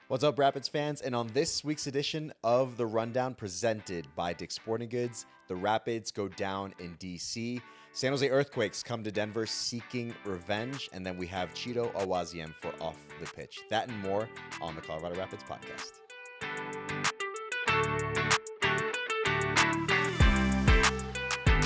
What's up, Rapids fans? And on this week's edition of The Rundown presented by Dick's Sporting Goods, the Rapids go down in D.C. San Jose Earthquakes come to Denver seeking revenge. And then we have Chido Awaziem for Off the Pitch. That and more on the Colorado Rapids podcast.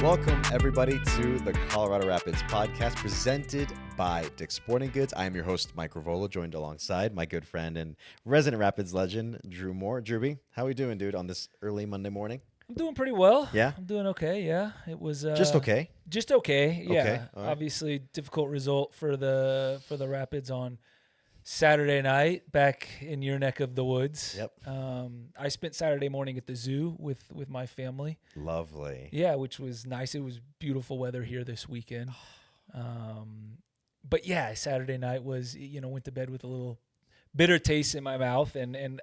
Welcome, everybody, to the Colorado Rapids podcast presented by Dick's Sporting Goods. I am your host, Mike Rivola, joined alongside my good friend and resident Rapids legend, Drew Moore. Drewby, how are we doing, dude, on this early Monday morning? I'm doing pretty well. Yeah? I'm doing okay, yeah. It was Just okay? Just okay, yeah. Okay, all right. Obviously, difficult result for the Rapids on Saturday night back in your neck of the woods. Yep. I spent Saturday morning at the zoo with my family. Lovely. Yeah, which was nice. It was beautiful weather here this weekend. But yeah, Saturday night was, went to bed with a little bitter taste in my mouth, and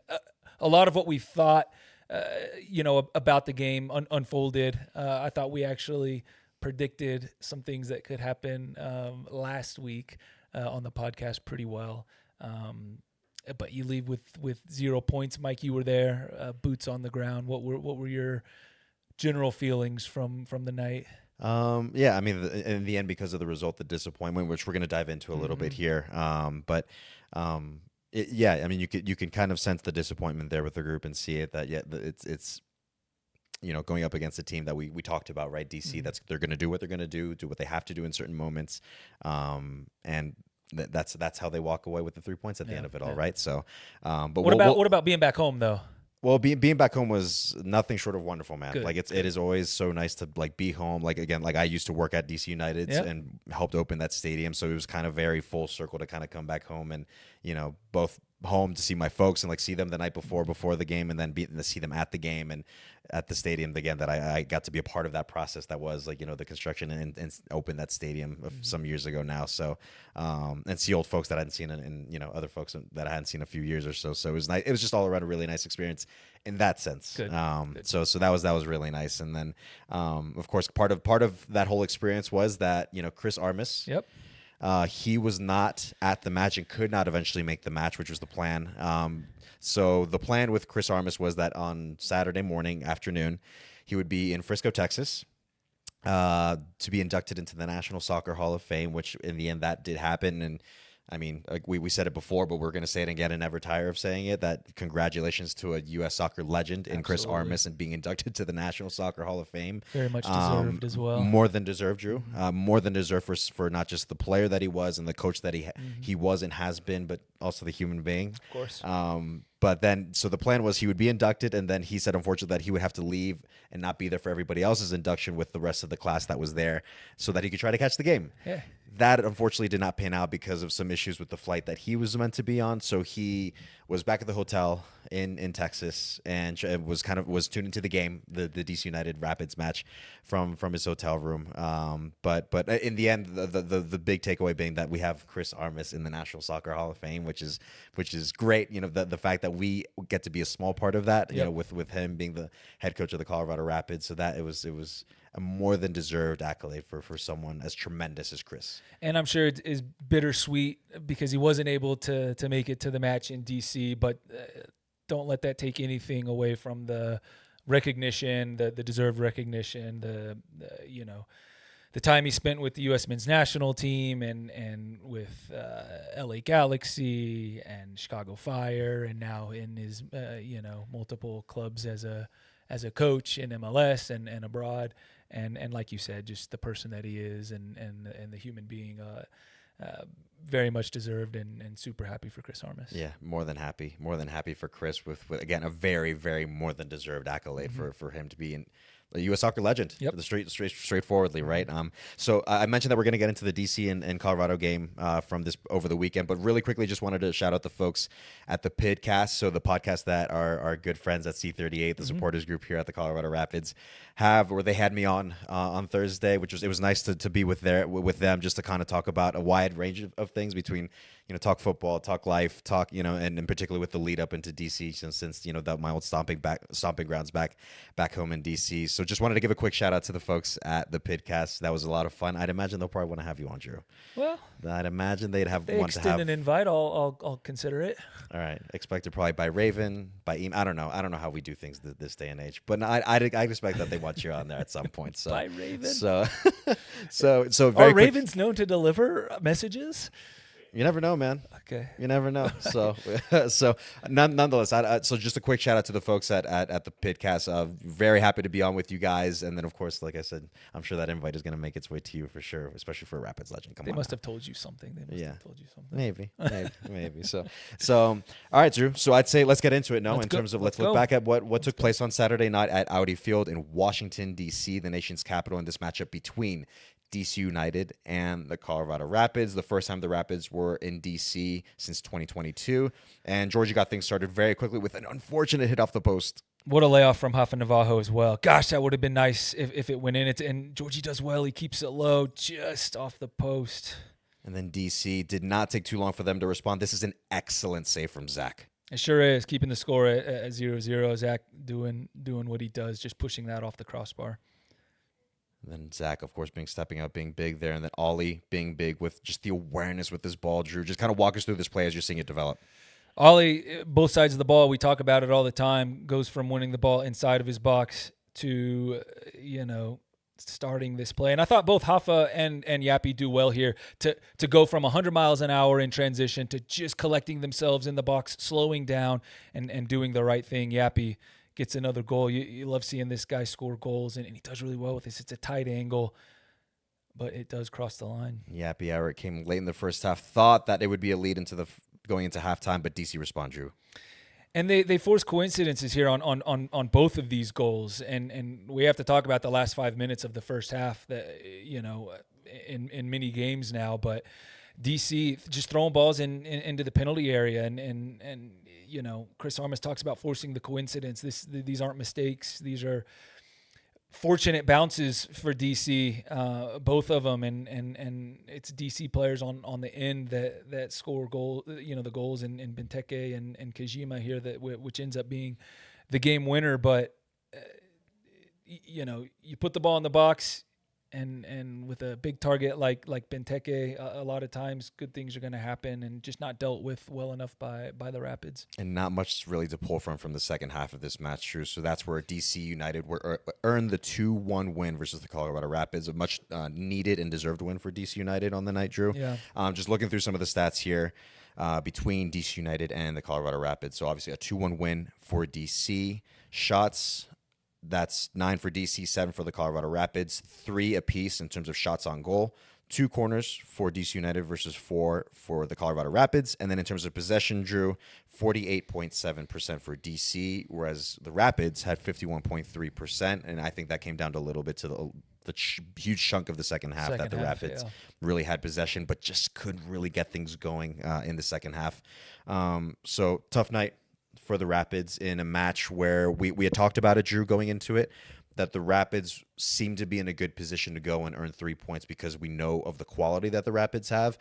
a lot of what we thought, about the game unfolded. I thought we actually predicted some things that could happen last week on the podcast pretty well. But you leave with 0 points. Mike, you were there, boots on the ground. What were your general feelings from the night? Yeah, I mean, in the end, because of the result, the disappointment, which we're going to dive into a little bit here. I mean, you can kind of sense the disappointment there with the group and see it that it's going up against a team that we talked about, right? DC, they're going to do what they're going to do what they have to do in certain moments, and that's how they walk away with the 3 points at the end of it all, right? So, but what about being back home though? Well, being back home was nothing short of wonderful, man. Good. It is always so nice to be home. I used to work at DC United and helped open that stadium, so it was kind of very full circle to kind of come back home and both home to see my folks and see them the night before the game, and then to see them at the game and at the stadium again. That I got to be a part of that process that was the construction and open that stadium some years ago now. So and see old folks that I hadn't seen and other folks that I hadn't seen a few years or so. So it was nice. It was just all around a really nice experience in that sense. Good. So that was really nice. And then of course part of that whole experience was that Chris Armas. Yep. He was not at the match and could not eventually make the match, which was the plan. So the plan with Chris Armas was that on Saturday afternoon, he would be in Frisco, Texas, to be inducted into the National Soccer Hall of Fame, which in the end that did happen. And I mean, we said it before, but we're going to say it again and never tire of saying it, that congratulations to a U.S. soccer legend in Chris Armas and being inducted to the National Soccer Hall of Fame. Very much deserved as well. More than deserved, Drew. More than deserved for not just the player that he was and the coach that he was and has been, but also the human being. Of course. But then, so the plan was he would be inducted, and then he said, unfortunately, that he would have to leave and not be there for everybody else's induction with the rest of the class that was there so that he could try to catch the game. Yeah. That, unfortunately, did not pan out because of some issues with the flight that he was meant to be on. So he was back at the hotel in Texas and was tuned into the game, the DC United Rapids match from his hotel room. But in the end, the big takeaway being that we have Chris Armas in the National Soccer Hall of Fame, which is great. The fact that we get to be a small part of that, with him being the head coach of the Colorado Rapids, so that it was a more than deserved accolade for someone as tremendous as Chris. And I'm sure it is bittersweet because he wasn't able to make it to the match in DC, but don't let that take anything away from the recognition, the deserved recognition, the time he spent with the U.S. men's national team and with LA Galaxy and Chicago Fire, and now in his multiple clubs as a coach in MLS and abroad, and like you said, just the person that he is and the human being, very much deserved and super happy for Chris Armas. Yeah, more than happy for Chris with again a very, very more than deserved accolade for him to be in a U.S. soccer legend. Yep. Straightforwardly, right? So I mentioned that we're going to get into the DC and Colorado game from this over the weekend, but really quickly, just wanted to shout out the folks at the Pidcast, so the podcast that our good friends at C38, the supporters group here at the Colorado Rapids, where they had me on Thursday, it was nice to be with them just to kind of talk about a wide range of things between talk football, talk life, talk, and in particular with the lead up into DC, since my old stomping grounds back home in DC. So just wanted to give a quick shout out to the folks at the Pidcast. That was a lot of fun. I'd imagine they'll probably want to have you on, Drew. Well, I'd imagine they'd have they want to extend have an invite. I'll consider it. All right, expected probably by Raven, by email. I don't know how we do things this day and age, but I'd expect that they want you on there at some point. So By Raven. So Are Ravens known to deliver messages? You never know, man. Okay. You never know. So nonetheless, so just a quick shout out to the folks at the Pidcast. Very happy to be on with you guys. And then, of course, like I said, I'm sure that invite is going to make its way to you for sure, especially for a Rapids legend. They must have told you something. Maybe. So, all right, Drew. So I'd say let's get into it now let's look back at what took place on Saturday night at Audi Field in Washington, D.C., the nation's capital, in this matchup between DC United and the Colorado Rapids. The first time the Rapids were in DC since 2022. And Georgie got things started very quickly with an unfortunate hit off the post. What a layoff from Rafa Navajo as well. Gosh, that would have been nice if it went in. And Georgie does well. He keeps it low just off the post. And then DC did not take too long for them to respond. This is an excellent save from Zach. It sure is, keeping the score at 0-0. Zach doing what he does, just pushing that off the crossbar. And then Zach, of course, stepping up, being big there. And then Ollie being big with just the awareness with this ball. Drew, just kind of walk us through this play as you're seeing it develop. Ollie, both sides of the ball, we talk about it all the time, goes from winning the ball inside of his box to, starting this play. And I thought both Hafa and Yappy do well here to go from 100 miles an hour in transition to just collecting themselves in the box, slowing down and doing the right thing. Yappy gets another goal. You love seeing this guy score goals, and he does really well with this. It's a tight angle, but it does cross the line. Yappy Eric came late in the first half, thought that it would be a lead going into halftime, but DC respond, Drew. And they force coincidences here on both of these goals, and we have to talk about the last 5 minutes of the first half that in many games now, but DC just throwing balls into the penalty area, and Chris Armas talks about forcing the coincidence. These aren't mistakes; these are fortunate bounces for DC, both of them, and it's DC players on the end that score goal, the goals in Benteke and Kajima here which ends up being the game winner. But you put the ball in the box, and with a big target like Benteke, a lot of times good things are going to happen, and just not dealt with well enough by the Rapids. And not much really to pull from the second half of this match, Drew. So that's where DC United earned the 2-1 win versus the Colorado Rapids. A much needed and deserved win for DC United on the night, Drew. Yeah. Just looking through some of the stats here between DC United and the Colorado Rapids. So obviously a 2-1 win for DC. Shots, that's 9 for DC, 7 for the Colorado Rapids, 3 apiece in terms of shots on goal. 2 corners for DC United versus 4 for the Colorado Rapids. And then in terms of possession, Drew, 48.7% for DC, whereas the Rapids had 51.3%. And I think that came down to a little bit to the huge chunk of the second half that the Rapids really had possession, but just couldn't really get things going in the second half. So tough night for the Rapids in a match where we had talked about it, Drew, going into it, that the Rapids seem to be in a good position to go and earn 3 points because we know of the quality that the Rapids have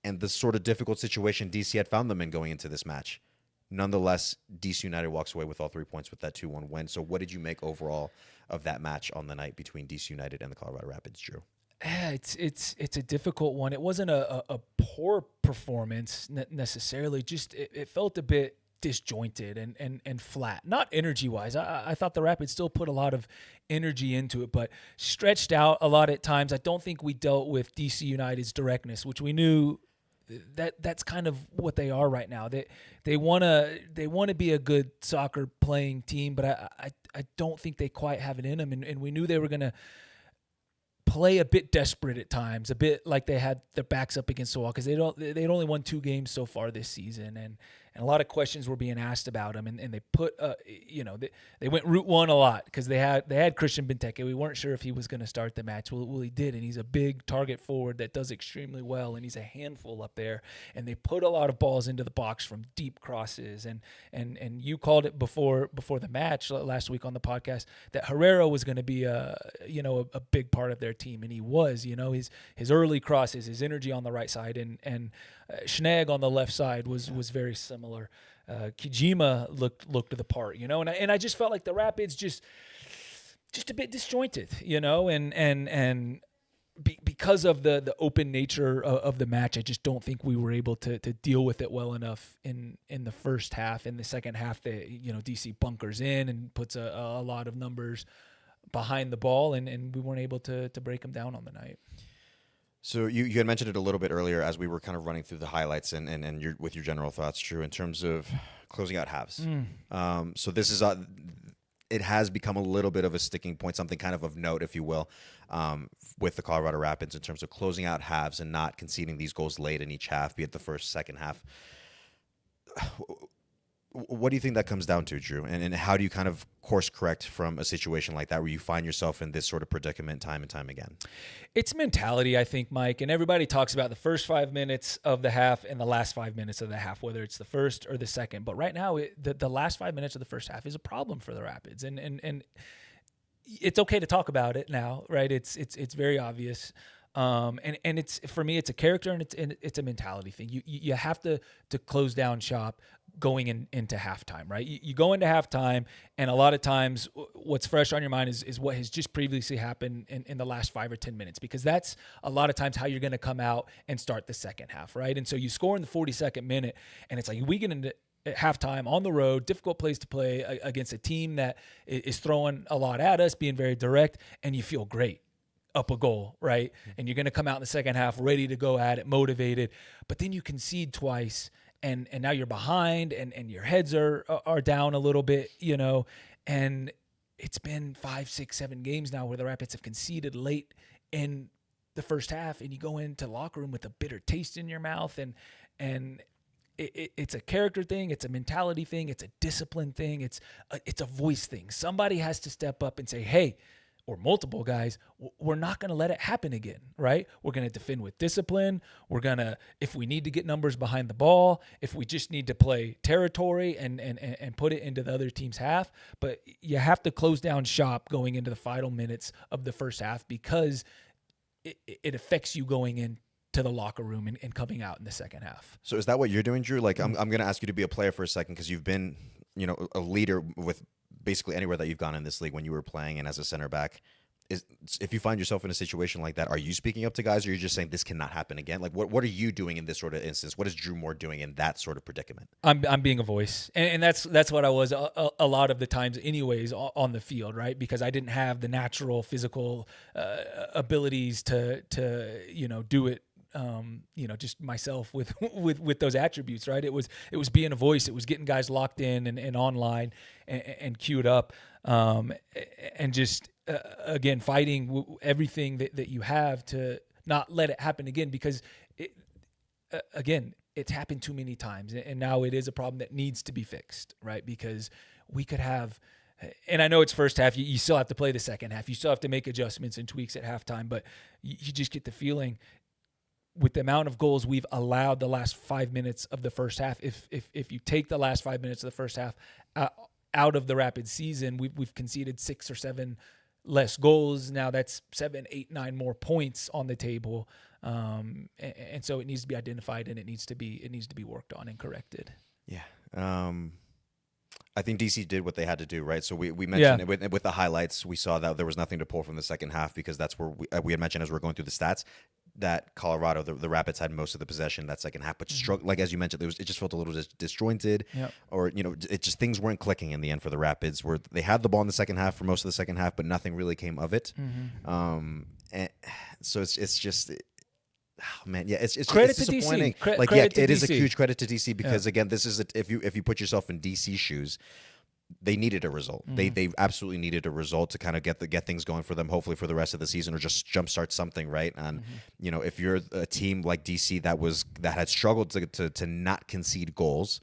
and the sort of difficult situation DC had found them in going into this match. Nonetheless, DC United walks away with all 3 points with that 2-1 win. So what did you make overall of that match on the night between DC United and the Colorado Rapids, Drew? It's a difficult one. It wasn't a poor performance necessarily. Just it felt a bit disjointed and flat, not energy wise. I thought the Rapids still put a lot of energy into it, but stretched out a lot at times. I don't think we dealt with DC United's directness, which we knew that's kind of what they are right now. They want to be a good soccer playing team, but I don't think they quite have it in them, and we knew they were going to play a bit desperate at times, a bit like they had their backs up against the wall, because they'd only won 2 games so far this season, and a lot of questions were being asked about them, and they put they went route one a lot because they had Christian Benteke. We weren't sure if he was going to start the match. Well, he did, and he's a big target forward that does extremely well, and he's a handful up there. And they put a lot of balls into the box from deep crosses, and you called it before the match last week on the podcast that Herrera was going to be a big part of their team, and he was. His early crosses, his energy on the right side, and Schnegg on the left side was very similar. Kijima looked the part, and I just felt like the Rapids just a bit disjointed, and because of the open nature of the match, I just don't think we were able to deal with it well enough in the first half. In the second half, DC bunkers in and puts a lot of numbers behind the ball, and we weren't able to break them down on the night. So you had mentioned it a little bit earlier as we were kind of running through the highlights and with your general thoughts, Drew, in terms of closing out halves. So this is it has become a little bit of a sticking point, something kind of note, if you will, with the Colorado Rapids in terms of closing out halves and not conceding these goals late in each half, be it the first, second half. What do you think that comes down to, Drew? And how do you kind of course correct from a situation like that where you find yourself in this sort of predicament time and time again? It's mentality, I think, Mike. And everybody talks about the first 5 minutes of the half and the last 5 minutes of the half, whether it's the first or the second. But right now, the last 5 minutes of the first half is a problem for the Rapids. And it's okay to talk about it now, right? It's very obvious. And it's, for me, it's a character and it's a mentality thing. You have to close down shop going into halftime, right? You go into halftime, and a lot of times what's fresh on your mind is what has just previously happened in the last 5 or 10 minutes, because that's a lot of times how you're going to come out and start the second half, right? And so you score in the 42nd minute, and it's like we get into at halftime on the road, difficult place to play against a team that is throwing a lot at us, being very direct, and you feel great up a goal, right? And you're going to come out in the second half ready to go at it, motivated, but then you concede twice, and now you're behind, and your heads are down a little bit, and it's been 5, 6, 7 games now where the Rapids have conceded late in the first half, and you go into the locker room with a bitter taste in your mouth, and it's a character thing, it's a mentality thing, it's a discipline thing, it's a voice thing. Somebody has to step up and say, hey, or multiple guys, we're not going to let it happen again, right? We're going to defend with discipline. We're going to, if we need to get numbers behind the ball, if we just need to play territory and put it into the other team's half, but you have to close down shop going into the final minutes of the first half, because it affects you going into the locker room and coming out in the second half. So is that what you're doing, Drew? Like, I'm going to ask you to be a player for a second, because you've been, a leader with basically anywhere that you've gone in this league when you were playing and as a center back. If you find yourself in a situation like that, are you speaking up to guys, or are you just saying this cannot happen again? Like, what are you doing in this sort of instance? What is Drew Moore doing in that sort of predicament? I'm being a voice, and that's what I was a lot of the times, anyways, on the field, right? Because I didn't have the natural physical abilities to do it. Just myself with those attributes, right? It was being a voice. It was getting guys locked in and online and queued up, and just again fighting everything that you have to not let it happen again, because it's happened too many times, and now it is a problem that needs to be fixed, right? Because we could have. And I know it's first half. You still have to play the second half. You still have to make adjustments and tweaks at halftime, but you just get the feeling, with the amount of goals we've allowed the last 5 minutes of the first half, if you take the last 5 minutes of the first half out of the Rapids season, we've conceded 6 or 7 less goals. Now that's 7, 8, 9 more points on the table, and so it needs to be identified, and it needs to be worked on and corrected. Yeah. I think DC did what they had to do, right? So we mentioned it with the highlights. We saw that there was nothing to pull from the second half, because that's where we had mentioned as we were going through the stats that Colorado, the Rapids had most of the possession that second half, but like as you mentioned, it just felt a little disjointed, or it just, things weren't clicking in the end for the Rapids, where they had the ball in the second half for most of the second half, but nothing really came of it. And so it's just. Oh man, yeah, it's disappointing. It is a huge credit to DC, because again, this is if you put yourself in DC shoes, they needed a result. They absolutely needed a result to kind of get things going for them, hopefully for the rest of the season, or just jumpstart something, right? And if you're a team like DC that had struggled to not concede goals,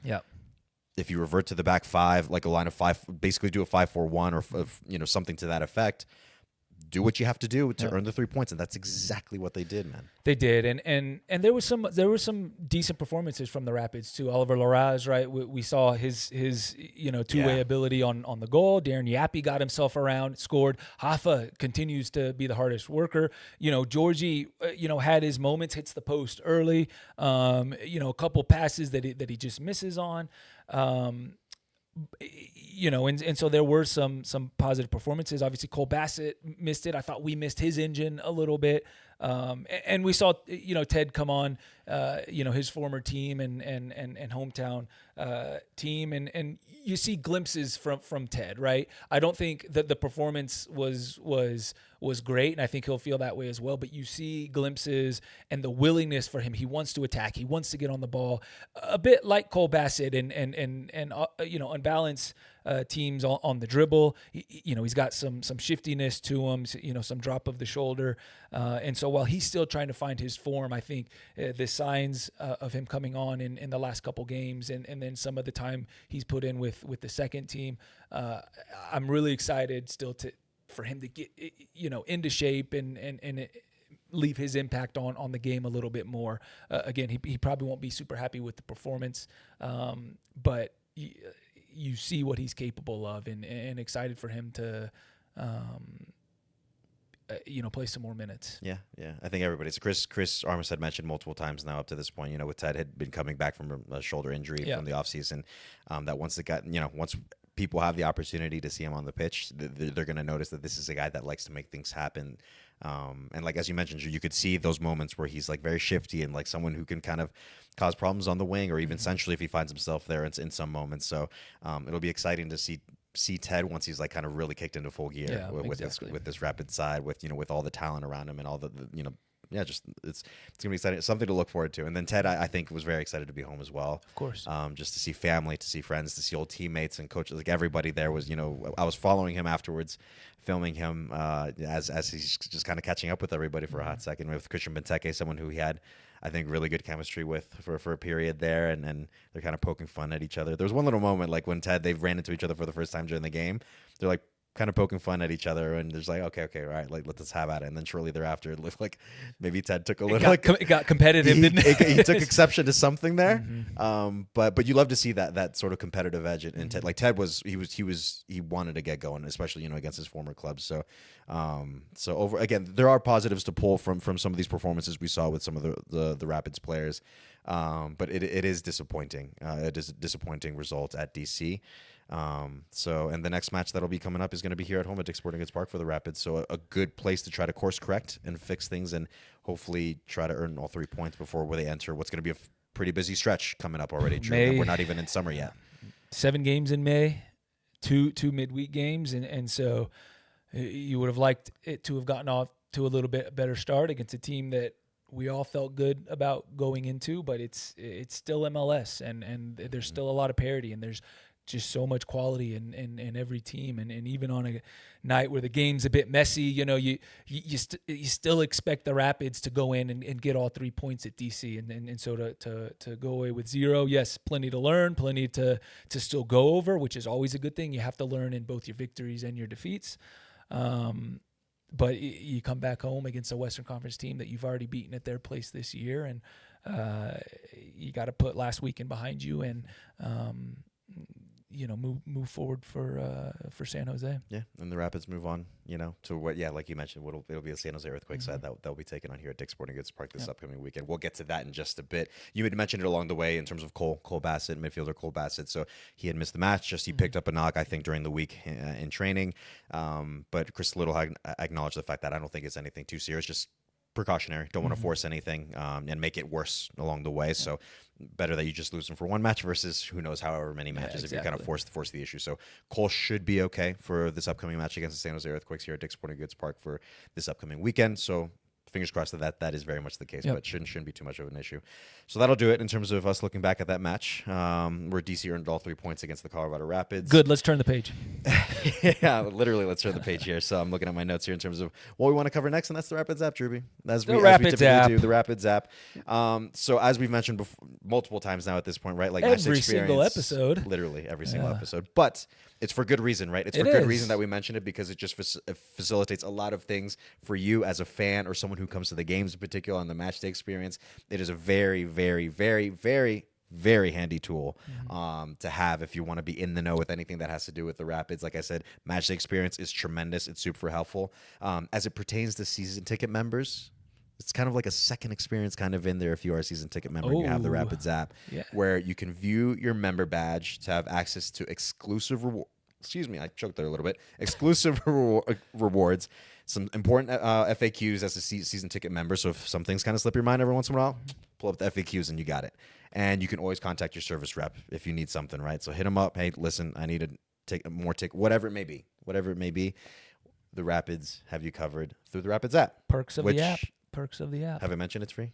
if you revert to the back five, like a line of five, basically do a 5-4-1 or something to that effect, do what you have to do to earn the 3 points, and that's exactly what they did, man. They did, and there were some decent performances from the Rapids too. Oliver Larraz, right? We saw his two-way ability on the goal. Darren Yappy got himself around, scored. Hoffa continues to be the hardest worker. Georgie, had his moments, hits the post early. A couple passes that he just misses on. And so there were some positive performances. Obviously, Cole Bassett missed it. I thought we missed his engine a little bit. And we saw, Ted come on, his former team and hometown team. And you see glimpses from Ted, right? I don't think that the performance was great, and I think he'll feel that way as well. But you see glimpses and the willingness for him. He wants to attack. He wants to get on the ball, a bit like Cole Bassett and unbalanced teams on the dribble. He's got some shiftiness to him. Some drop of the shoulder, and so while he's still trying to find his form, I think the signs of him coming on in the last couple games, and then some of the time he's put in with the second team, I'm really excited still for him to get into shape and leave his impact on the game a little bit more. Again, he probably won't be super happy with the performance, but you see what he's capable of, and excited for him to play some more minutes. Yeah. I think everybody's. Chris Armistead mentioned multiple times now up to this point, with Ted had been coming back from a shoulder injury from the offseason, that once people have the opportunity to see him on the pitch, they're going to notice that this is a guy that likes to make things happen. And like, as you mentioned, you could see those moments where he's like very shifty and like someone who can kind of cause problems on the wing, or even centrally if he finds himself there in some moments. So it'll be exciting to see Ted once he's like kind of really kicked into full gear with this Rapid side, with all the talent around him and all the just it's gonna be exciting, something to look forward to. And then Ted, I think, was very excited to be home as well. Of course, just to see family, to see friends, to see old teammates and coaches. Like everybody there was, I was following him afterwards, filming him as he's just kind of catching up with everybody for a hot second. With Christian Benteke, someone who he had, I think, really good chemistry with for a period there, and they're kind of poking fun at each other. There was one little moment like when they ran into each other for the first time during the game. They're like kind of poking fun at each other, and there's like, okay, all right, like let's have at it. And then shortly thereafter, it looked like maybe Ted took a little it got competitive, didn't it? He took exception to something there. But you love to see that sort of competitive edge. And Ted, like Ted he wanted to get going, especially against his former clubs. So over again, there are positives to pull from some of these performances we saw with some of the Rapids players. But it is disappointing. It is a disappointing result at DC. And the next match that'll be coming up is going to be here at home at Dick's Sporting Goods Park for the Rapids. So a good place to try to course correct and fix things, and hopefully try to earn all 3 points before they enter what's going to be a pretty busy stretch coming up already. We're not even in summer yet. 7 games in May, two midweek games, and so you would have liked it to have gotten off to a little bit better start against a team that we all felt good about going into, but it's still MLS, and there's still a lot of parity, and there's just so much quality in every team, and even on a night where the game's a bit messy, you still expect the Rapids to go in and get all 3 points at DC, and so to go away with 0, yes, plenty to learn, plenty to still go over, which is always a good thing. You have to learn in both your victories and your defeats. But you come back home against a Western Conference team that you've already beaten at their place this year, and you got to put last weekend behind you and move forward for San Jose. Yeah, and the Rapids move on, to what, like you mentioned, it'll be a San Jose Earthquake side that they'll be taking on here at Dick's Sporting Goods Park this upcoming weekend. We'll get to that in just a bit. You had mentioned it along the way in terms of Cole Bassett, midfielder Cole Bassett. So he had missed the match. He picked up a knock, I think, during the week in training. But Chris Little acknowledged the fact that I don't think it's anything too serious, just precautionary. Don't want to force anything and make it worse along the way. So better that you just lose him for one match versus who knows however many matches if you kind of force the issue. So Cole should be okay for this upcoming match against the San Jose Earthquakes here at Dick's Sporting Goods Park for this upcoming weekend. So fingers crossed that is very much the case, but shouldn't be too much of an issue. So that'll do it in terms of us looking back at that match where DC earned all 3 points against the Colorado Rapids. Good. Let's turn the page. Yeah, literally, let's turn the page here. So I'm looking at my notes here in terms of what we want to cover next, and that's the Rapids app, Drewby. As we typically do, the Rapids app. So as we've mentioned multiple times now at this point, right? Like every single episode. Literally every single episode. But It's for good reason, right? It's for It good reason is. that we mention it, because it just it facilitates a lot of things for you as a fan or someone who comes to the games in particular on the match day experience. It is a very, very, very, very, very handy tool to have if you want to be in the know with anything that has to do with the Rapids. Like I said, match day experience is tremendous. It's super helpful. As it pertains to season ticket members, it's kind of like a second experience kind of in there if you are a season ticket member and you have the Oh, Rapids app, yeah. where you can view your member badge to have access to exclusive excuse me, I choked there a little bit. Exclusive rewards, some important FAQs as a season ticket member. So if some things kind of slip your mind every once in a while, pull up the FAQs and you got it. And you can always contact your service rep if you need something, right? So hit them up. Hey, listen, I need to take more ticket, whatever it may be. Whatever it may be, the Rapids have you covered through the Rapids app. Perks of the app. Perks of the app. Have I mentioned it's free?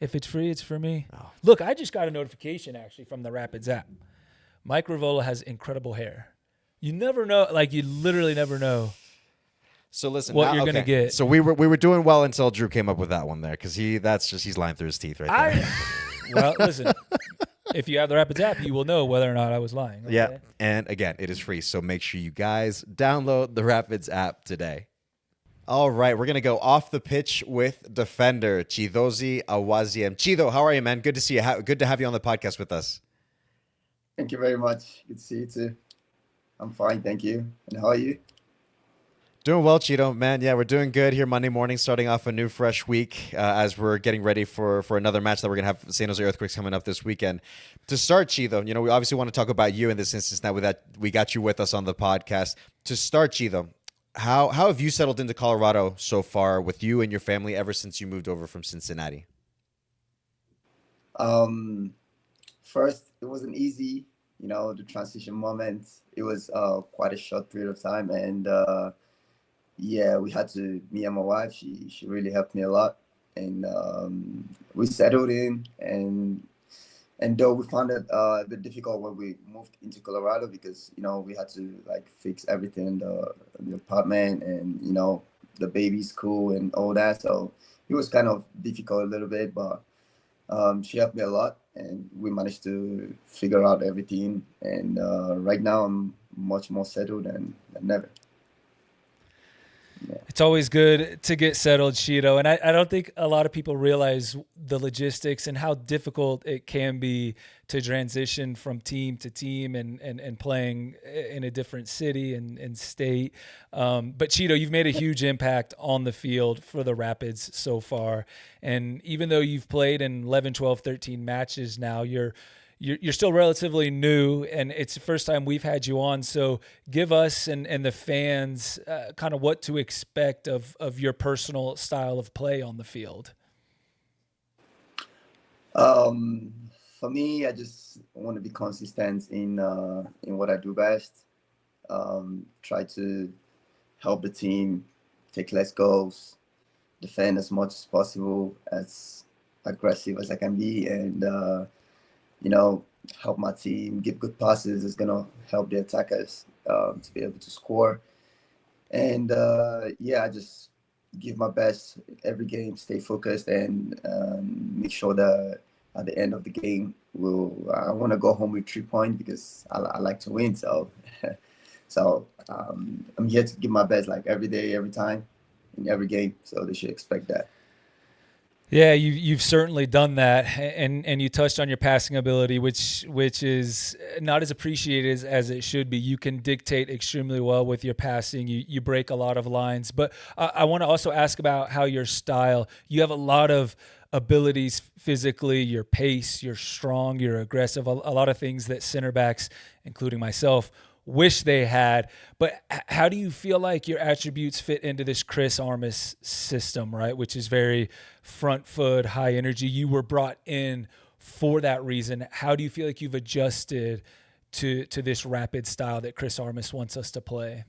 If it's free, it's for me. Oh. Look, I just got a notification actually from the Rapids app. Mike Rivola has incredible hair. You never know, like you literally never know. So listen, what you're gonna get. So we were doing well until Drew came up with that one there, because he's lying through his teeth right there. Well, listen, if you have the Rapids app, you will know whether or not I was lying. Okay? Yeah, and again, it is free, so make sure you guys download the Rapids app today. All right, we're gonna go off the pitch with defender Chidozie Awaziem. Chido, how are you, man? Good to see you. Good to have you on the podcast with us. Thank you very much. Good to see you too. I'm fine, thank you. And how are you? Doing well, Chido, man. Yeah, we're doing good here Monday morning, starting off a new fresh week as we're getting ready for another match that we're going to have San Jose Earthquakes coming up this weekend. To start, Chido, we obviously want to talk about you in this instance now that we got you with us on the podcast. To start, Chido, how have you settled into Colorado so far with you and your family ever since you moved over from Cincinnati? First, it wasn't easy, the transition moment. It was quite a short period of time, and yeah, we had to, me and my wife, she really helped me a lot, and we settled in, and though we found it a bit difficult when we moved into Colorado, because we had to fix everything in the apartment, and the baby school and all that, so it was kind of difficult a little bit, but she helped me a lot, and we managed to figure out everything, and right now I'm much more settled than ever. Yeah. It's always good to get settled, Chido. And I don't think a lot of people realize the logistics and how difficult it can be to transition from team to team and playing in a different city and state. But Chido, you've made a huge impact on the field for the Rapids so far. And even though you've played in 11, 12, 13 matches now, you're still relatively new, and it's the first time we've had you on. So give us and the fans kind of what to expect of your personal style of play on the field. For me, I just want to be consistent in what I do best. Try to help the team take less goals, defend as much as possible, as aggressive as I can be, and help my team give good passes is going to help the attackers to be able to score. And I just give my best every game, stay focused, and make sure that at the end of the game, I want to go home with 3 points, because I like to win. So, I'm here to give my best every day, every time, in every game. So they should expect that. Yeah, you've certainly done that, and you touched on your passing ability, which is not as appreciated as it should be. You can dictate extremely well with your passing. You break a lot of lines, but I want to also ask about how your style. You have a lot of abilities physically. Your pace, you're strong, you're aggressive. A lot of things that center backs, including myself, wish they had. But how do you feel like your attributes fit into this Chris Armas system, right? Which is very front foot, high energy. You were brought in for that reason. How do you feel like you've adjusted to this rapid style that Chris Armas wants us to play?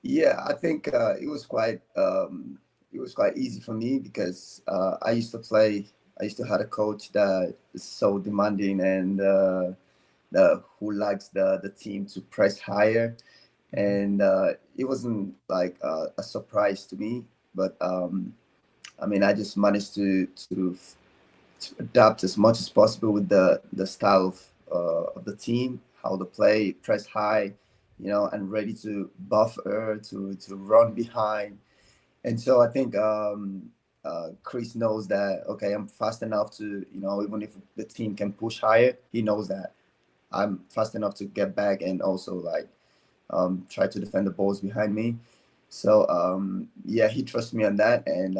Yeah, I think it was quite easy for me, because I used to have a coach that is so demanding, and who likes the team to press higher. And it wasn't a surprise to me, but I just managed to adapt as much as possible with the style of the team, how to play, press high, and ready to buffer, to run behind. And so I think Chris knows that, okay, I'm fast enough to, even if the team can push higher, he knows that I'm fast enough to get back and also like try to defend the balls behind me. So yeah, he trusts me on that, and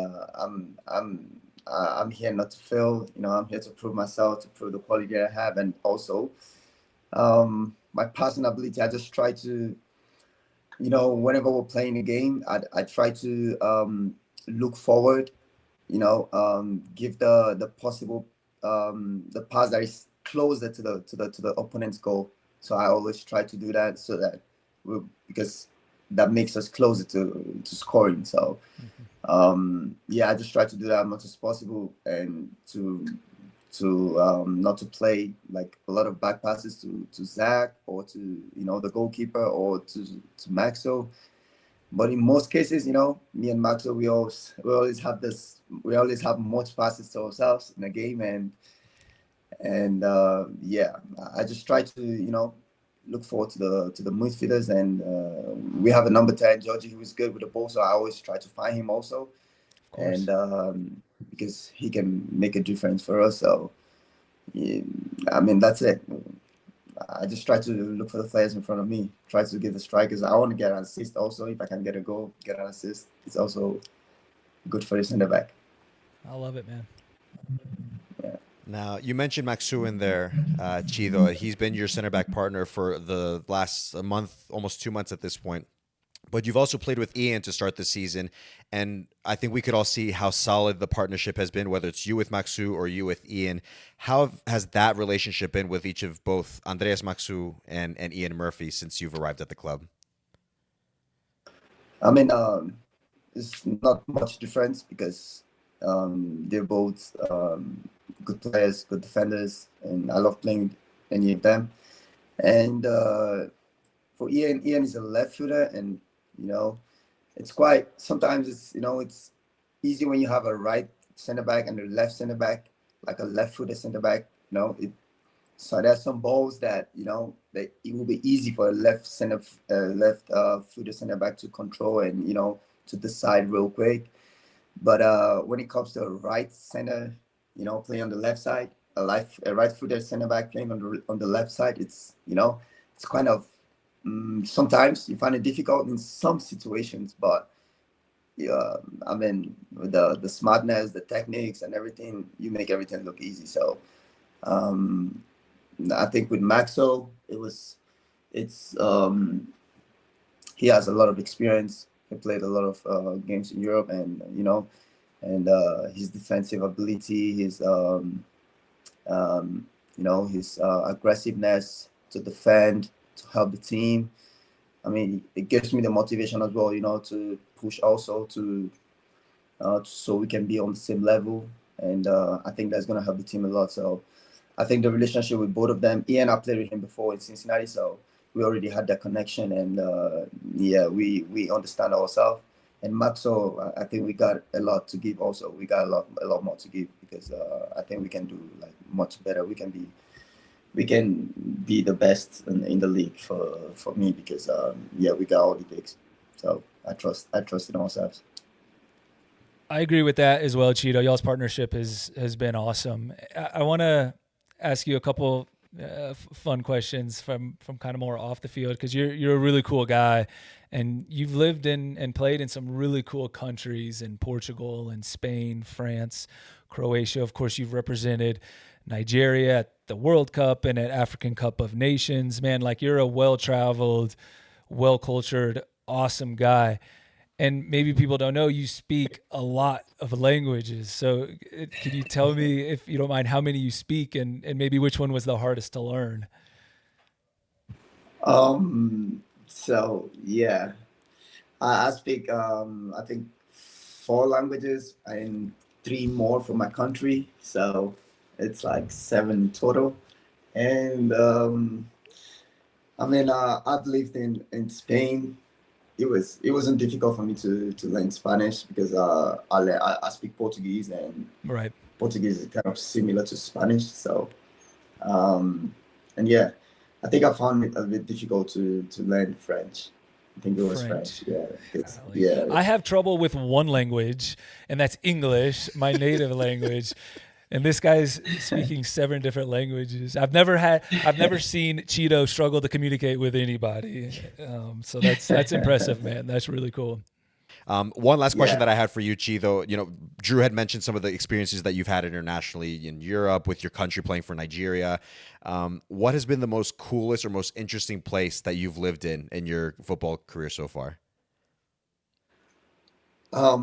I'm here not to fail. I'm here to prove myself, to prove the quality that I have, and also my passing ability. I just try to, whenever we're playing a game, I try to look forward. Give the possible the pass that is closer to the opponent's goal. So I always try to do that so that because that makes us closer to scoring. So yeah, I just try to do that as much as possible, and to not to play like a lot of back passes to Zach or to the goalkeeper or to Maxo. But in most cases, me and Maxo, we always have much passes to ourselves in a game, and yeah, I just try to look forward to the midfielders, and we have a number 10, Georgie, who is good with the ball, so I always try to find him also, and because he can make a difference for us. So yeah, I mean, that's it. I just try to look for the players in front of me, try to give the strikers. I want to get an assist also. If I can get a goal, get an assist, it's also good for the center back. I love it, man. Yeah. Now, you mentioned Maxu in there, Chido. He's been your center back partner for the last month, almost 2 months at this point. But you've also played with Ian to start the season, and I think we could all see how solid the partnership has been, whether it's you with Maxu or you with Ian. How has that relationship been with each of both Andreas Maxu and Ian Murphy since you've arrived at the club? I mean, it's not much difference because they're both good players, good defenders, and I love playing with any of them. And for Ian is a left footer, and it's quite sometimes it's easy when you have a right center back and a left center back, like a left footed center back. So there's some balls that that it will be easy for a left footed center back to control and to decide real quick. But when it comes to a right center, playing on the left side, a right footed center back playing on the left side, it's it's kind of sometimes you find it difficult in some situations, but yeah, I mean, with the smartness, the techniques, and everything, you make everything look easy. So I think with Maxo, he has a lot of experience. He played a lot of games in Europe, and his defensive ability, his his aggressiveness to defend, to help the team. I mean, it gives me the motivation as well, to push also to so we can be on the same level, and I think that's gonna help the team a lot. So I think the relationship with both of them, Ian, I played with him before in Cincinnati, so we already had that connection, and yeah, we understand ourselves. And Maxo, I think we got a lot to give. Also, we got a lot more to give because I think we can do like much better. We can be the best in the league for me because yeah, we got all it takes. So I trust in ourselves. I agree with that as well, Chido. Y'all's partnership has been awesome. I want to ask you a couple fun questions from kind of more off the field because you're a really cool guy, and you've lived in and played in some really cool countries in Portugal and Spain, France, Croatia. Of course, you've represented Nigeria at the World Cup and at African Cup of Nations. Man, like you're a well-traveled, well-cultured, awesome guy. And maybe people don't know you speak a lot of languages. So can you tell me, if you don't mind, how many you speak and maybe which one was the hardest to learn? So yeah, I speak I think 4 languages and 3 more from my country. So it's like 7 total. And I mean, I've lived in Spain. It wasn't difficult for me to learn Spanish because I speak Portuguese, and Right. Portuguese is kind of similar to Spanish. So And yeah, I think I found it a bit difficult to learn French. I think it was French. Yeah, yeah. I have trouble with one language, and that's English, my native language. And this guy's speaking 7 different languages. I've never seen Chido struggle to communicate with anybody. So that's impressive, man. That's really cool. One last question that I had for you, Chido. You know, Drew had mentioned some of the experiences that you've had internationally in Europe with your country playing for Nigeria. What has been the most coolest or most interesting place that you've lived in your football career so far? I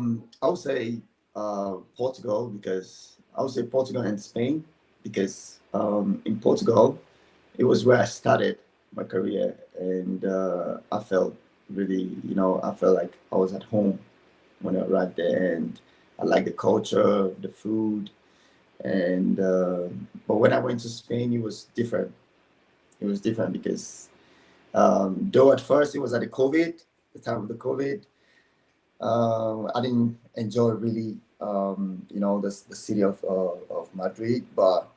would say Portugal, because I would say Portugal and Spain, because in Portugal, it was where I started my career, and I felt really, I felt like I was at home when I arrived there, and I like the culture, the food, and but when I went to Spain, it was different. It was different because though at first it was at the time of the COVID, I didn't enjoy really, the city of Madrid. But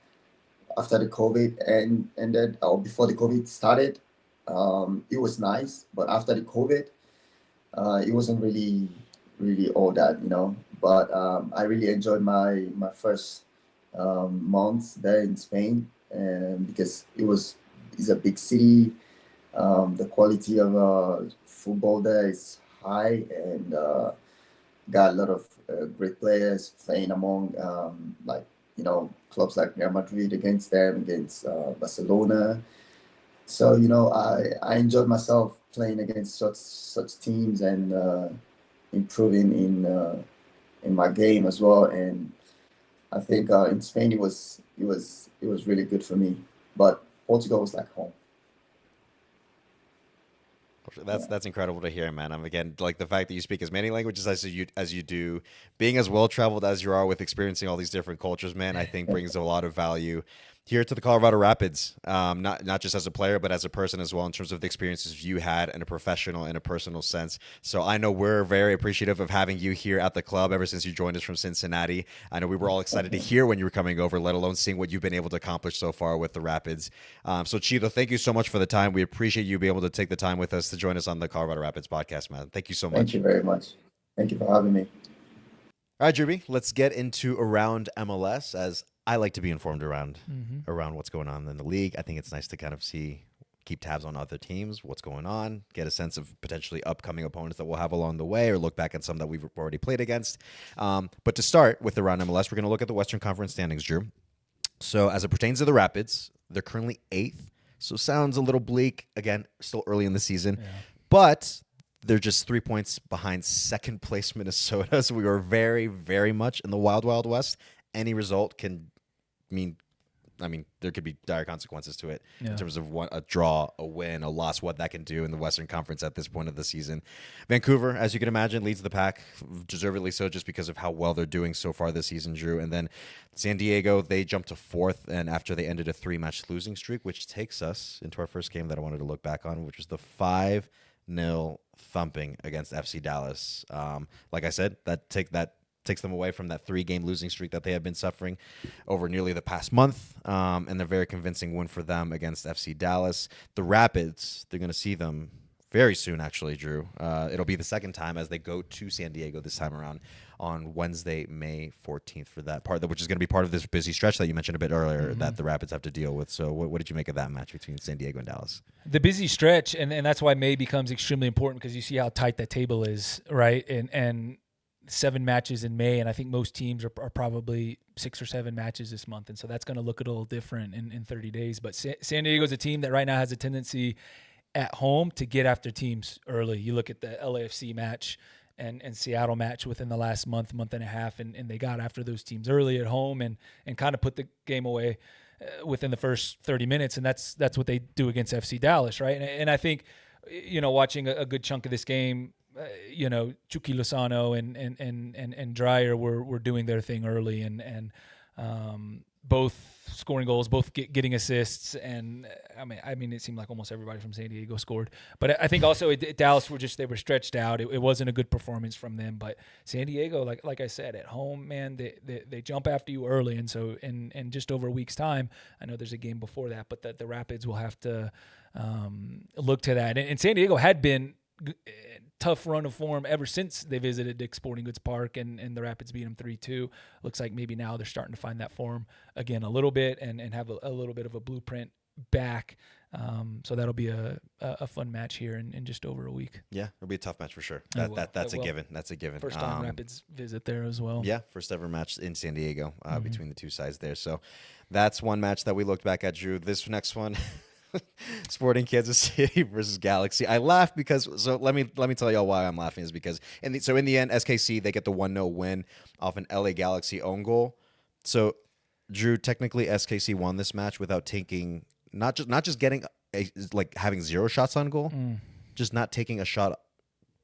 after the COVID ended, or before the COVID started, it was nice. But after the COVID, it wasn't really all that, But I really enjoyed my first months there in Spain, and because it's a big city. The quality of football there is high, and got a lot of great players playing among clubs like Real Madrid against them, against Barcelona. So I enjoyed myself playing against such teams, and improving in my game as well. And I think in Spain it was really good for me, but Portugal was like home. That's incredible to hear, man. Again, like the fact that you speak as many languages as you do, being as well traveled as you are with experiencing all these different cultures, man, I think brings a lot of value here to the Colorado Rapids. Not just as a player, but as a person as well, in terms of the experiences you had in a professional and a personal sense. So I know we're very appreciative of having you here at the club ever since you joined us from Cincinnati. I know we were all excited to hear when you were coming over, let alone seeing what you've been able to accomplish so far with the Rapids. So Chido, thank you so much for the time. We appreciate you being able to take the time with us to join us on the Colorado Rapids podcast, man. Thank you so much. Thank you very much. Thank you for having me. All right, Druby, let's get into Around MLS, as I like to be informed around what's going on in the league. I think it's nice to kind of keep tabs on other teams, what's going on, get a sense of potentially upcoming opponents that we'll have along the way, or look back at some that we've already played against. But to start with Around MLS, we're going to look at the Western Conference standings, Drew. So as it pertains to the Rapids, they're currently 8th. So sounds a little bleak. Again, still early in the season. Yeah. But they're just 3 points behind second place Minnesota. So we are very, very much in the wild, wild west. Any result can mean, there could be dire consequences to it in terms of a draw, a win, a loss, what that can do in the Western Conference at this point of the season. Vancouver, as you can imagine, leads the pack, deservedly so, just because of how well they're doing so far this season, Drew. And then San Diego, they jumped to 4th, and after they ended a 3-match losing streak, which takes us into our first game that I wanted to look back on, which was the 5-0 thumping against FC Dallas. Like I said, that takes them away from that 3-game losing streak that they have been suffering over nearly the past month, and a very convincing win for them against FC Dallas. The Rapids, they're going to see them very soon, actually, Drew. It'll be the second time as they go to San Diego this time around on Wednesday, May 14th for that part, which is going to be part of this busy stretch that you mentioned a bit earlier that the Rapids have to deal with. So what did you make of that match between San Diego and Dallas? The busy stretch, and that's why May becomes extremely important, because you see how tight that table is, right? And 7 matches in May, and I think most teams are probably 6 or 7 matches this month, and so that's going to look a little different in 30 days. But San Diego's a team that right now has a tendency at home to get after teams early. You look at the LAFC match and Seattle match within the last month and a half, and they got after those teams early at home and kind of put the game away within the first 30 minutes, and that's what they do against FC Dallas, right? And I think, watching a good chunk of this game, Chucky Lozano and Dreyer were doing their thing early, and both scoring goals, both getting assists, and I mean, it seemed like almost everybody from San Diego scored. But I think also Dallas they were stretched out. It wasn't a good performance from them. But San Diego, like I said, at home, man, they jump after you early, and so in just over a week's time, I know there's a game before that, but the Rapids will have to look to that. And San Diego had been tough run of form ever since they visited Dick's Sporting Goods Park, and the Rapids beat them 3-2. Looks like maybe now they're starting to find that form again a little bit and have a little bit of a blueprint back. So that'll be a fun match here in just over a week. Yeah, it'll be a tough match for sure. That's a given. That's a given. First time Rapids visit there as well. Yeah, first ever match in San Diego between the two sides there. So that's one match that we looked back at, Drew. This next one. Sporting Kansas City versus Galaxy. I laugh because let me tell y'all why I'm laughing is because in the end SKC they get the 1-0 win off an LA Galaxy own goal. So Drew, technically SKC won this match without taking not just getting having 0 shots on goal, just not taking a shot.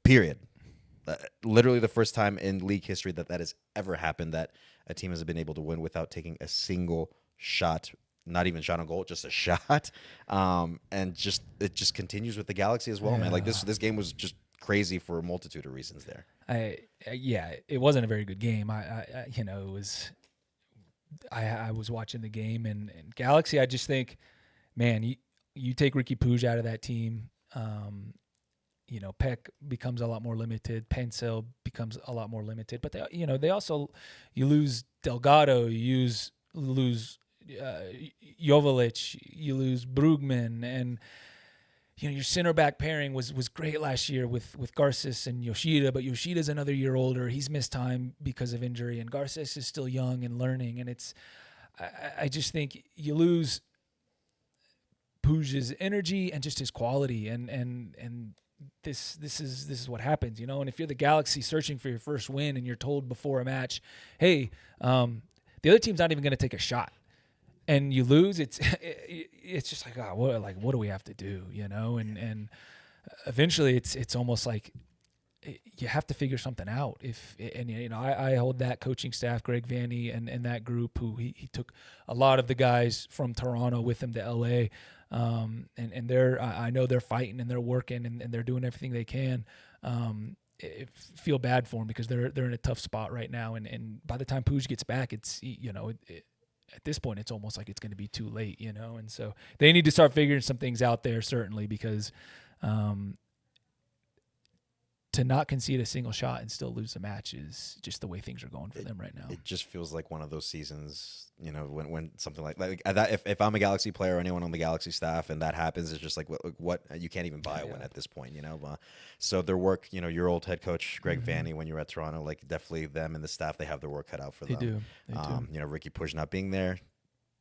Period. Literally the first time in league history that has ever happened that a team has been able to win without taking a single shot. Not even shot on goal, just a shot, and it just continues with the Galaxy as well, man. Like this game was just crazy for a multitude of reasons there. It wasn't a very good game. I was watching the game and Galaxy. I just think, man, you take Ricky Puig out of that team, Peck becomes a lot more limited. Pencil becomes a lot more limited. But they also you lose Delgado, you lose. Joveljic, you lose Brugman, and your center back pairing was great last year with Garces and Yoshida, but Yoshida's another year older. He's missed time because of injury, and Garces is still young and learning. And I just think you lose Puig's energy and just his quality, and this is what happens, And if you're the Galaxy searching for your first win, and you're told before a match, hey, the other team's not even going to take a shot. And you lose, it's just like, what do we have to do, And eventually, it's almost like you have to figure something out. I hold that coaching staff, Greg Vanny, and that group who he took a lot of the guys from Toronto with him to LA, and I know they're fighting and they're working and they're doing everything they can. Feel bad for them because they're in a tough spot right now, and by the time Puig gets back, it's at this point, it's almost like it's going to be too late, And so they need to start figuring some things out there, certainly, because to not concede a single shot and still lose the match is just the way things are going for them right now. It just feels like one of those seasons, when something like that. If I'm a Galaxy player or anyone on the Galaxy staff and that happens, it's just like what you can't even buy a win at this point, So their work, your old head coach Greg Vanny when you were at Toronto, like definitely them and the staff, they have their work cut out for them. They do. Ricky Puig not being there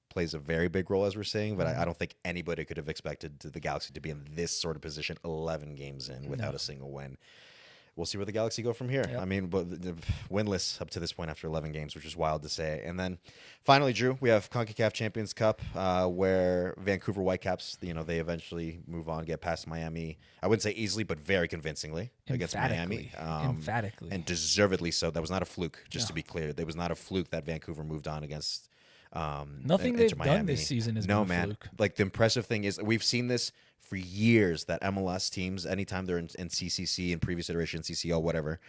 plays a very big role, as we're saying, but I don't think anybody could have expected the Galaxy to be in this sort of position 11 games in without a single win. We'll see where the Galaxy go from here. Yep. I mean, but winless up to this point after 11 games, which is wild to say. And then finally, Drew, we have CONCACAF Champions Cup, where Vancouver Whitecaps, they eventually move on, get past Miami. I wouldn't say easily, but very convincingly against Miami. Emphatically. And deservedly so. That was not a fluke, just to be clear. It was not a fluke that Vancouver moved on against nothing they've done this season has been a fluke. Like the impressive thing is we've seen this for years that MLS teams, anytime they're in CCC, in previous iteration, CCL, whatever,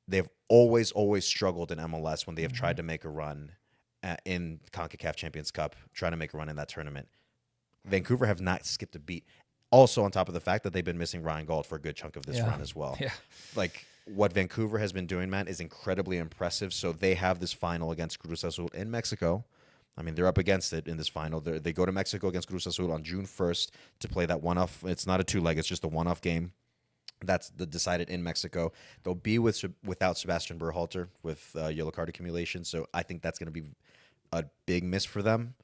they've always struggled in MLS when they have tried to make a run in CONCACAF Champions Cup, trying to make a run in that tournament. Vancouver have not skipped a beat. Also, on top of the fact that they've been missing Ryan Gault for a good chunk of this run as well. Yeah. Like what Vancouver has been doing, man, is incredibly impressive. So they have this final against Cruz Azul in Mexico. I mean, they're up against it in this final. They go to Mexico against Cruz Azul on June 1st to play that one-off. It's not a two-leg. It's just a one-off game. That's decided in Mexico. They'll be without Sebastian Berhalter with yellow card accumulation. So I think that's going to be a big miss for them.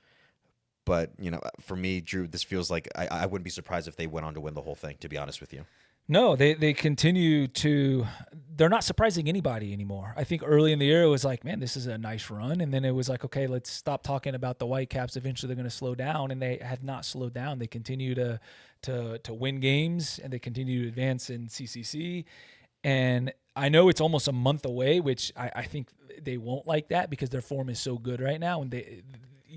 But, for me, Drew, this feels like I wouldn't be surprised if they went on to win the whole thing, to be honest with you. No, they continue to – they're not surprising anybody anymore. I think early in the year it was like, man, this is a nice run. And then it was like, okay, let's stop talking about the Whitecaps. Eventually they're going to slow down, and they have not slowed down. They continue to win games, and they continue to advance in CCC. And I know it's almost a month away, which I think they won't like that because their form is so good right now. And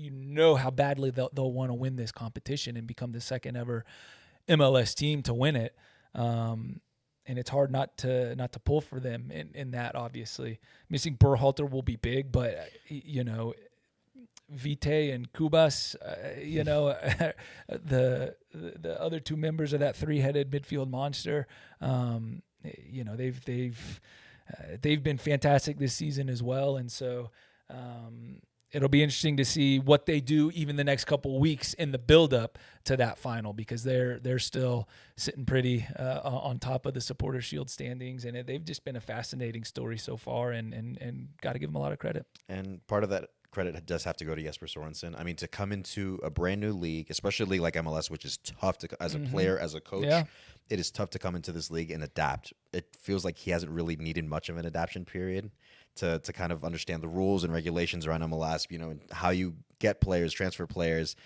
you know how badly they'll want to win this competition and become the second ever MLS team to win it. And it's hard not to pull for them in that. Obviously, missing Berhalter will be big, but Vite and Kubas, the other two members of that three-headed midfield monster, they've been fantastic this season as well, and so it'll be interesting to see what they do even the next couple of weeks in the build-up to that final, because they're still sitting pretty on top of the Supporters Shield standings, and they've just been a fascinating story so far, and got to give them a lot of credit. And part of that credit does have to go to Jesper Sorensen. I mean, to come into a brand new league, especially a league like MLS, which is tough to, as a player, as a coach, it is tough to come into this league and adapt. It feels like he hasn't really needed much of an adaptation period to kind of understand the rules and regulations around MLS, and how you get players, transfer players,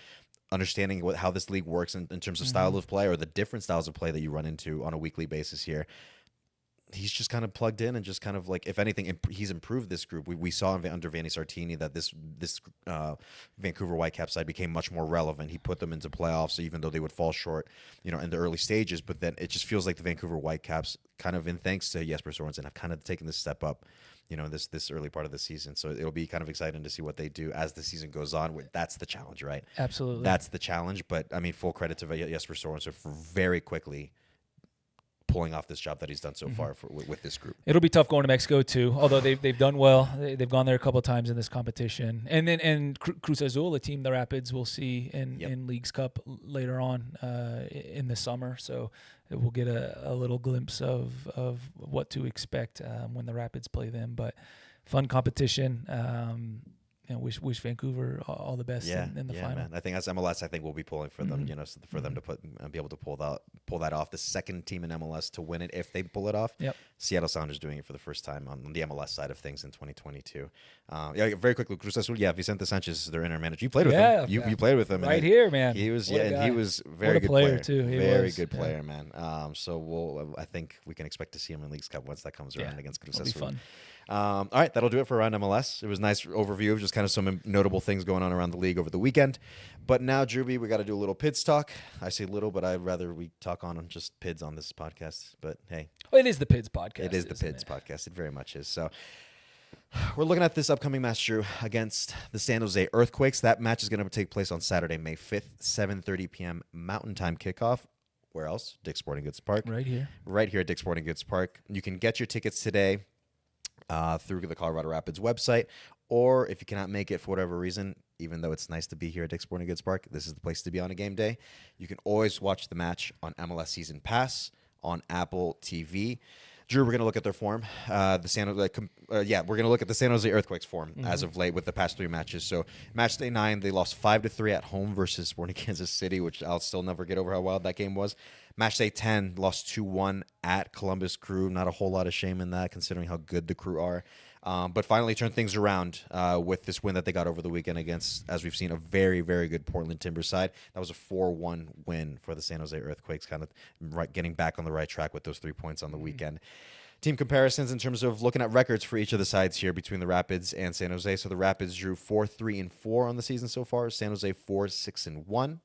understanding how this league works in terms of style of play, or the different styles of play that you run into on a weekly basis here. He's just kind of plugged in and just kind of like, if anything, he's improved this group. We saw under Vanni Sartini that this Vancouver Whitecaps side became much more relevant. He put them into playoffs, even though they would fall short, in the early stages. But then it just feels like the Vancouver Whitecaps, kind of in thanks to Jesper Sorensen, have kind of taken this step up, this early part of the season. So it'll be kind of exciting to see what they do as the season goes on. That's the challenge, right? Absolutely. That's the challenge. But I mean, full credit to Jesper Sorensen for very quickly pulling off this job that he's done so far with this group. It'll be tough going to Mexico too, although they've done well. They've gone there a couple of times in this competition, and Cruz Azul, a team the Rapids will see in Leagues Cup later on in the summer. So we'll get a little glimpse of what to expect when the Rapids play them. But fun competition. Wish Vancouver all the best in the final. Man. I think as MLS, we'll be pulling for them, so for them to be able to pull that off. The second team in MLS to win it, if they pull it off. Yep. Seattle Sounders doing it for the first time on the MLS side of things in 2022. Very quickly, Cruz Azul. Vicente Sanchez is their interim manager. You played with him. You played with him right here, man. He was he was very good player too. Very good player, man. So I think we can expect to see him in Leagues Cup once that comes around against Cruz Azul. It'll be fun. All right, that'll do it for Around MLS. It was a nice overview of just kind of some notable things going on around the league over the weekend. But now, Drewby, we got to do a little PIDS talk. I say little, but I'd rather we talk on just PIDS on this podcast. But hey. Well, it is the PIDS podcast. It is the PIDS podcast. It very much is. So we're looking at this upcoming match, Drew, against the San Jose Earthquakes. That match is going to take place on Saturday, May 5th, 7:30 p.m. Mountain Time kickoff. Where else? Dick's Sporting Goods Park. Right here. Right here at Dick's Sporting Goods Park. You can get your tickets today through the Colorado Rapids website, or if you cannot make it for whatever reason, even though it's nice to be here at Dick's Sporting Goods Park, this is the place to be on a game day. You can always watch the match on MLS Season Pass on Apple TV. Drew, we're going to look at their form. We're going to look at the San Jose Earthquakes form as of late with the past three matches. So, match day 9, they lost 5-3 at home versus Sporting Kansas City, which I'll still never get over how wild that game was. Match day 10, lost 2-1 at Columbus Crew. Not a whole lot of shame in that, considering how good the Crew are. But finally turned things around with this win that they got over the weekend against, as we've seen, a very, very good Portland Timbers side. That was a 4-1 win for the San Jose Earthquakes, kind of getting back on the right track with those 3 points on the weekend. Team comparisons in terms of looking at records for each of the sides here between the Rapids and San Jose. So the Rapids drew 4-3-4 on the season so far. San Jose 4-6-1.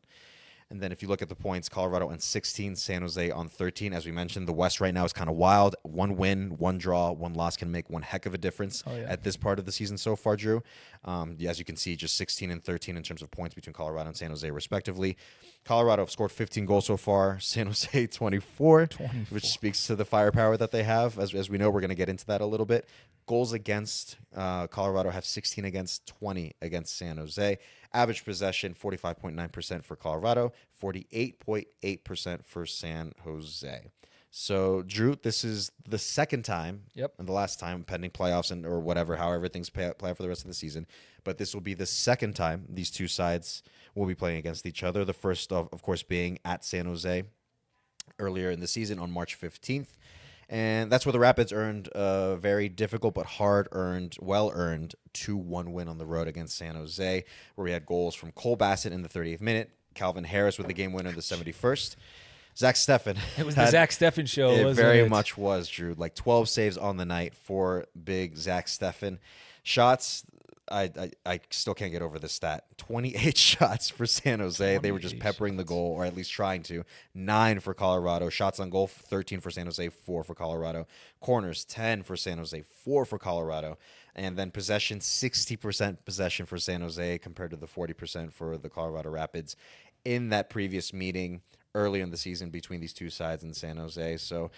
And then if you look at the points, Colorado on 16, San Jose on 13. As we mentioned, the West right now is kind of wild. 1 win, 1 draw, 1 loss can make one heck of a difference at this part of the season so far, Drew. As you can see, just 16 and 13 in terms of points between Colorado and San Jose, respectively. Colorado have scored 15 goals so far. San Jose 24, which speaks to the firepower that they have. As we know, we're going to get into that a little bit. Goals against Colorado have 16 against 20 against San Jose. Average possession, 45.9% for Colorado, 48.8% for San Jose. So, Drew, this is the second time and the last time, pending playoffs or whatever, however things play out for the rest of the season. But this will be the second time these two sides will be playing against each other. The first, of course, being at San Jose earlier in the season on March 15th. And that's where the Rapids earned a very difficult but hard-earned, well-earned 2-1 win on the road against San Jose, where we had goals from Cole Bassett in the 30th minute, Calvin Harris with the game winner in the 71st. Zach Steffen. It was the Zach Steffen show, wasn't it? It very much was, Drew. Like 12 saves on the night for big Zach Steffen. Shots, I still can't get over this stat. 28 shots for San Jose. They were just 28 peppering the shots. goal, or at least trying to. 9 for Colorado. Shots on goal, 13 for San Jose, 4 for Colorado. Corners, 10 for San Jose, 4 for Colorado. And then possession, 60% possession for San Jose compared to the 40% for the Colorado Rapids in that previous meeting early in the season between these two sides in San Jose. So,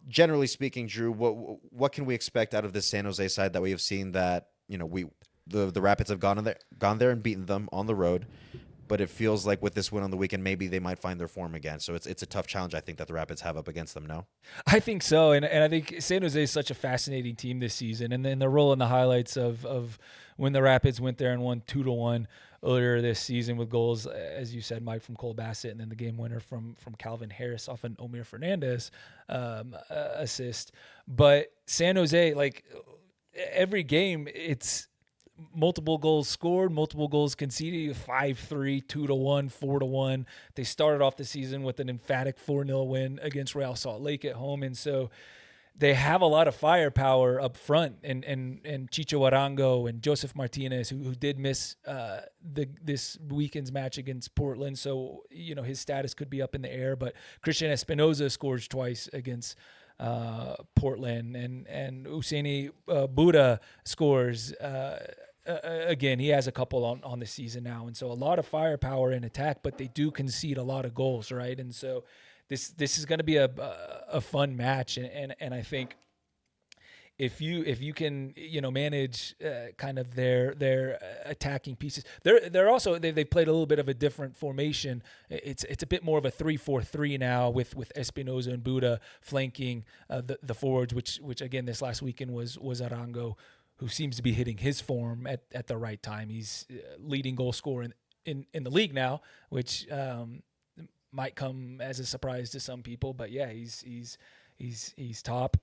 generally speaking, Drew, what can we expect out of this San Jose side that we have seen that the Rapids have gone there and beaten them on the road, but it feels like with this win on the weekend, maybe they might find their form again. So it's a tough challenge, I think, that the Rapids have up against them. No, I think so, and I think San Jose is such a fascinating team this season, and then the role in the highlights of when the Rapids went there and won 2-1 earlier this season with goals, as you said, Mike, from Cole Bassett, and then the game winner from Calvin Harris off an Omir Fernandez assist. But San Jose, like every game, it's multiple goals scored, multiple goals conceded, 5-3, 2-1, 4-1. They started off the season with an emphatic 4-0 win against Real Salt Lake at home, and so they have a lot of firepower up front, and Chicho Arango and Joseph Martinez, who did miss this weekend's match against Portland, so his status could be up in the air. But Christian Espinoza scores twice against Portland, and Usaini Buda scores again. He has a couple on the season now, and so a lot of firepower in attack, but they do concede a lot of goals, right? And so this is going to be a fun match, and I think if you can manage kind of their attacking pieces, they're also they played a little bit of a different formation. It's a bit more of a 3-4-3 now with Espinoza and Buda flanking the forwards, which again this last weekend was Arango, who seems to be hitting his form at the right time. He's leading goal scorer in the league now, which might come as a surprise to some people, but yeah, he's top.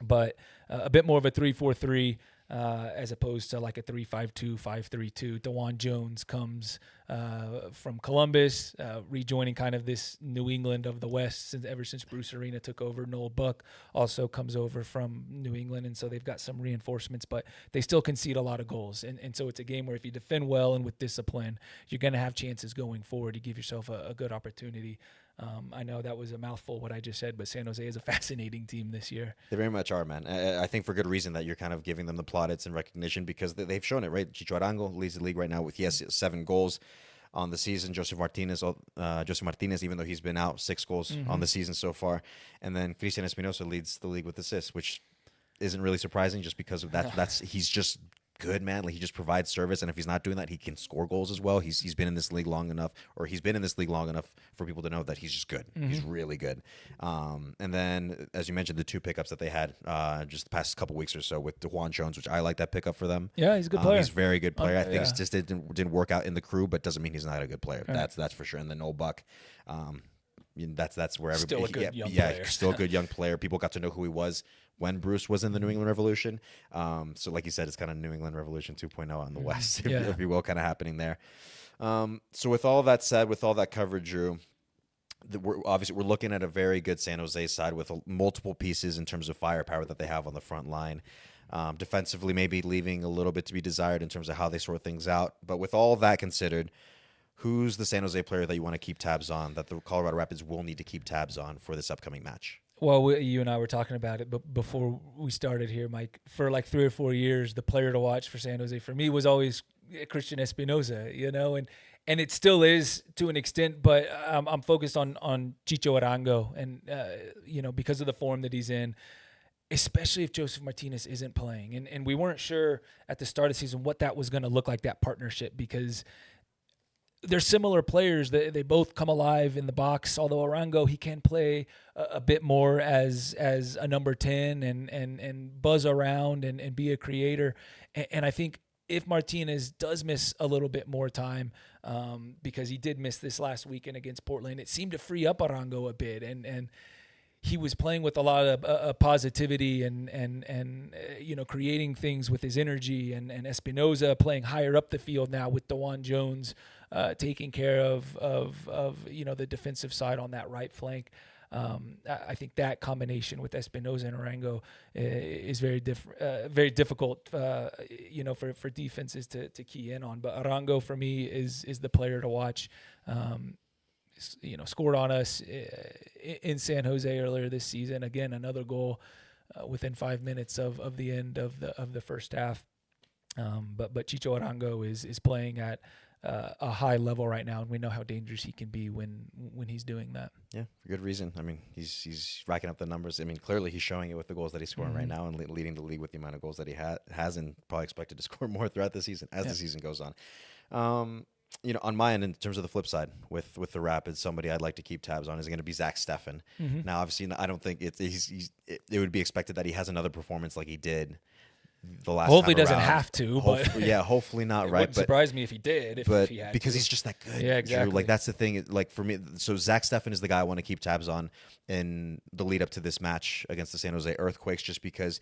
But a bit more of a 3-4-3 as opposed to like a 3-5-2, 5-3-2. DeJuan Jones comes from Columbus, rejoining kind of this New England of the West ever since Bruce Arena took over. Noel Buck also comes over from New England, and so they've got some reinforcements, but they still concede a lot of goals. And so it's a game where if you defend well and with discipline, you're going to have chances going forward to give yourself a good opportunity. I know that was a mouthful what I just said, but San Jose is a fascinating team this year. They very much are, man. I think for good reason that you're kind of giving them the plaudits and recognition because they've shown it, right? Chicho Arango leads the league right now with 7 goals on the season. Joseph Martinez, even though he's been out, 6 goals on the season so far. And then Christian Espinosa leads the league with assists, which isn't really surprising just because of that. He's just good, man. Like, he just provides service, and if he's not doing that, he can score goals as well. He's been in this league long enough, for people to know that he's just good. He's really good. And then, as you mentioned, the 2 pickups that they had just the past couple weeks or so with DeJuan Jones, which I like that pickup for them. Yeah, he's a good player. He's a very good player. I think it just didn't work out in the crew, but doesn't mean he's not a good player. Right. That's for sure. And then Noel Buck. That's where everybody. Still a good young player. Still a good young player. People got to know who he was when Bruce was in the New England Revolution. So like you said, it's kind of New England Revolution 2.0 on the West, if you will, kind of happening there. So with all that said, with all that coverage, Drew, we're looking at a very good San Jose side with multiple pieces in terms of firepower that they have on the front line. Defensively, maybe leaving a little bit to be desired in terms of how they sort things out. But with all that considered, who's the San Jose player that you want to keep tabs on, that the Colorado Rapids will need to keep tabs on for this upcoming match? Well, you and I were talking about it, but before we started here, Mike, for like 3 or 4 years, the player to watch for San Jose for me was always Christian Espinoza, and it still is to an extent, but I'm focused on Chicho Arango, and because of the form that he's in, especially if Joseph Martinez isn't playing, and we weren't sure at the start of the season what that was going to look like, that partnership, because they're similar players. They both come alive in the box, although Arango, he can play a bit more as a number 10 and buzz around and be a creator. And I think if Martinez does miss a little bit more time, because he did miss this last weekend against Portland, it seemed to free up Arango a bit. And he was playing with a lot of positivity and creating things with his energy, and Espinoza playing higher up the field now with DeJuan Jones taking care of the defensive side on that right flank. I think that combination with Espinoza and Arango is very difficult, for defenses to key in on. But Arango for me is the player to watch. Scored on us in San Jose earlier this season. Again, another goal within 5 minutes of the end of the first half. But Chicho Arango is playing at a high level right now, and we know how dangerous he can be when he's doing that. Yeah, for good reason. I mean, he's racking up the numbers. I mean, clearly he's showing it with the goals that he's scoring right now and leading the league with the amount of goals that he has, and probably expected to score more throughout the season as the season goes on. On my end, in terms of the flip side, with the Rapids, somebody I'd like to keep tabs on is going to be Zach Steffen. Now, obviously, I don't think it would be expected that he has another performance like he did the last hopefully time doesn't around. have to, but hopefully not, it right? wouldn't surprise me if he did. If he had because to. he's just that good. Yeah, exactly. Drew. Like that's the thing. Like for me, so Zach Steffen is the guy I want to keep tabs on in the lead up to this match against the San Jose Earthquakes, just because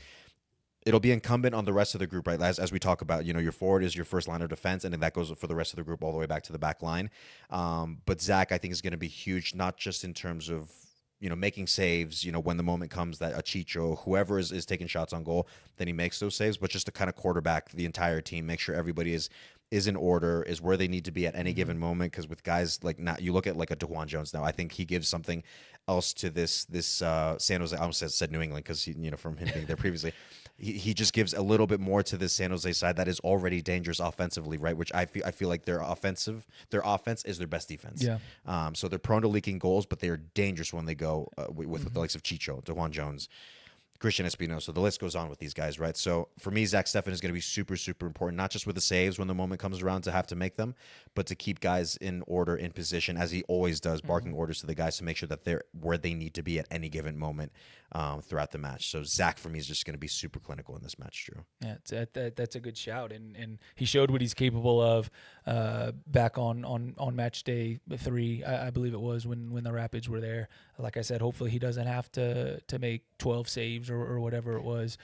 it'll be incumbent on the rest of the group, right? As we talk about, your forward is your first line of defense, and then that goes for the rest of the group all the way back to the back line. But Zach, I think, is going to be huge, not just in terms of making saves, when the moment comes that a Chicho, whoever is taking shots on goal, then he makes those saves, but just to kind of quarterback the entire team, make sure everybody is in order, is where they need to be at any given moment. Because with guys like, you look at like a DeJuan Jones now, I think he gives something else to this San Jose. I almost said New England because from him being there previously, he just gives a little bit more to this San Jose side that is already dangerous offensively, right? Which I feel like their offense is their best defense. Yeah. So they're prone to leaking goals, but they are dangerous when they go with the likes of Chicho, DeJuan Jones, Christian Espinosa. The list goes on with these guys, right? So for me, Zach Steffen is going to be super, super important, not just with the saves when the moment comes around to have to make them, but to keep guys in order, in position, as he always does, barking orders to the guys to make sure that they're where they need to be at any given moment throughout the match. So Zach, for me, is just going to be super clinical in this match, Drew. Yeah, that's a good shout, and he showed what he's capable of back on match day 3, I believe it was, when the Rapids were there. Like I said, hopefully he doesn't have to make 12 saves or whatever it was,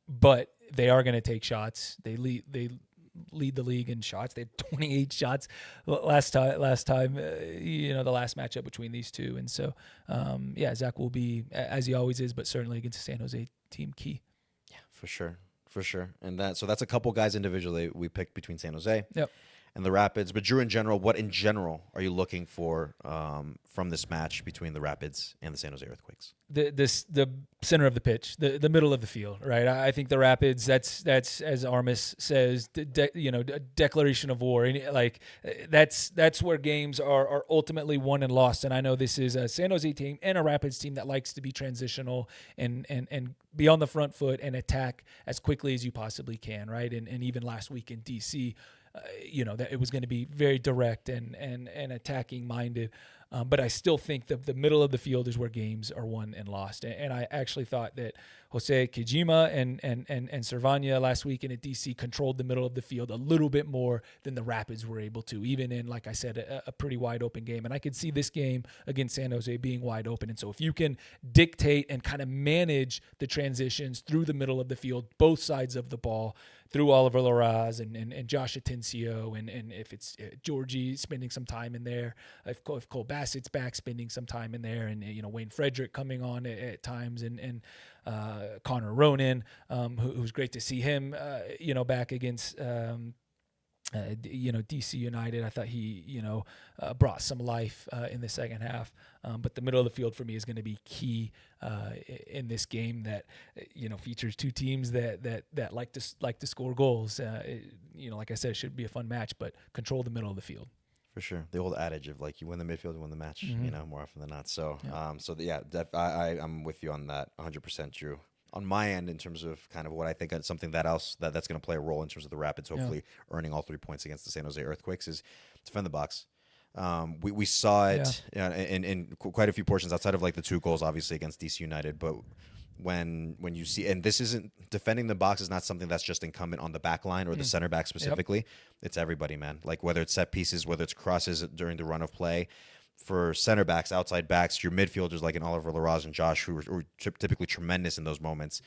but they are going to take shots. They lead the league in shots. They had 28 shots last time. The last matchup between these two, and so Zach will be, as he always is, but certainly against the San Jose team, key. Yeah, for sure. And that's a couple guys individually we picked between San Jose. Yep. And the Rapids. But Drew, in general, what in general are you looking for from this match between the Rapids and the San Jose Earthquakes? The center of the pitch, the middle of the field, right? I think the Rapids, that's as Armis says, a declaration of war. And like that's where games are ultimately won and lost. And I know this is a San Jose team and a Rapids team that likes to be transitional and be on the front foot and attack as quickly as you possibly can, right? And even last week in DC, that it was going to be very direct and attacking minded. But I still think that the middle of the field is where games are won and lost. And I actually thought that Jose Kijima and Cervania last week in DC controlled the middle of the field a little bit more than the Rapids were able to, even in, like I said, a pretty wide open game. And I could see this game against San Jose being wide open. And so if you can dictate and kind of manage the transitions through the middle of the field, both sides of the ball, through Oliver Larraz and Josh Atencio, and if it's Georgie spending some time in there, if Cole Bassett's back spending some time in there, and Wayne Frederick coming on at times, and Connor Ronan, who's great to see him, back against DC United. I thought he, brought some life in the second half. But the middle of the field for me is going to be key in this game that, features two teams that like to score goals. Like I said, it should be a fun match, but control the middle of the field. For sure. The old adage of like you win the midfield, you win the match, more often than not. So, Yeah. I'm with you on that 100%, Drew. On my end, in terms of kind of what I think is something that's going to play a role in terms of the Rapids, hopefully earning all 3 points against the San Jose Earthquakes, is defend the box. We saw it in quite a few portions outside of like the 2 goals, obviously against DC United. But when you see, and this isn't defending the box is not something that's just incumbent on the back line or the center back specifically. Yep. It's everybody, man. Like whether it's set pieces, whether it's crosses during the run of play. For center backs, outside backs, your midfielders like an Oliver Larraz and Josh, who are typically tremendous in those moments.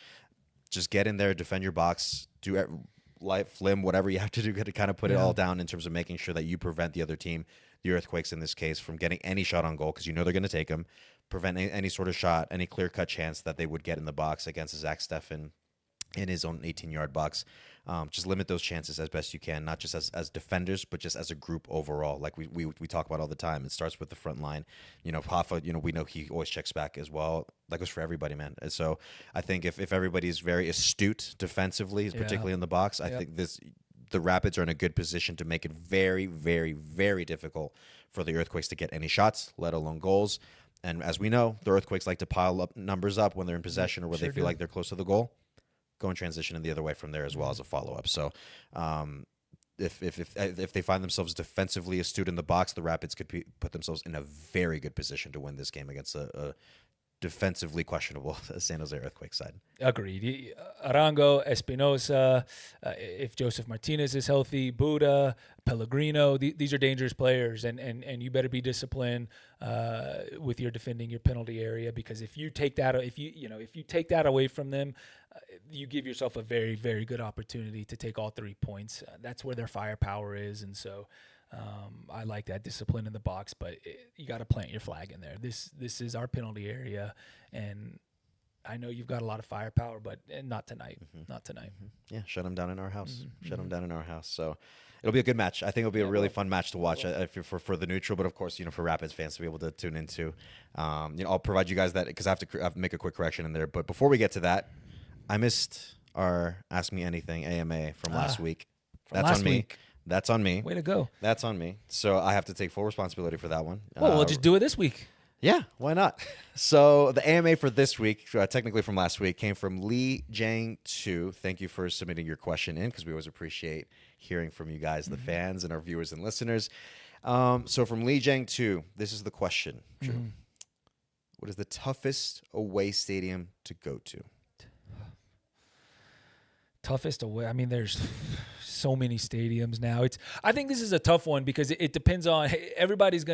Just get in there, defend your box, do light flim, whatever you have to do to kind of put it all down in terms of making sure that you prevent the other team the Earthquakes in this case from getting any shot on goal because they're going to take them, prevent any sort of shot, any clear-cut chance that they would get in the box against Zach Steffen in his own 18-yard box. Just limit those chances as best you can, not just as defenders, but just as a group overall. Like we talk about all the time. It starts with the front line. Hoffa, we know he always checks back as well. That goes for everybody, man. And so I think if everybody's very astute defensively, particularly in the box, I think the Rapids are in a good position to make it very, very, very difficult for the Earthquakes to get any shots, let alone goals. And as we know, the Earthquakes like to pile up numbers up when they're in possession or when they feel like they're close to the goal. Go and transition in the other way from there as well as a follow-up. So if they find themselves defensively astute in the box, the Rapids could put themselves in a very good position to win this game against a defensively questionable San Jose Earthquake side. Agreed. Arango, Espinosa, if Joseph Martinez is healthy, Buda, Pellegrino, these are dangerous players, and you better be disciplined with your defending your penalty area, because if you take that away from them, you give yourself a very, very good opportunity to take all 3 points. That's where their firepower is, and so I like that discipline in the box, but you got to plant your flag in there. This is our penalty area, and I know you've got a lot of firepower, but not tonight. Not tonight. Yeah, shut them down in our house. Shut them down in our house. So it'll be a good match. I think it'll be a really fun match to watch for the neutral, but of course, for Rapids fans to be able to tune into. I'll provide you guys that because I have to make a quick correction in there. But before we get to that, I missed our Ask Me Anything AMA from last week. That's on me. That's on me. Way to go. That's on me. So I have to take full responsibility for that one. Well, we'll just do it this week. Yeah, why not? So the AMA for this week, technically from last week, came from Lee Jang 2. Thank you for submitting your question in because we always appreciate hearing from you guys, the fans and our viewers and listeners. So from Lee Jang 2, this is the question. What is the toughest away stadium to go to? Toughest away. I mean, there's so many stadiums now. I think this is a tough one because it depends on everybody's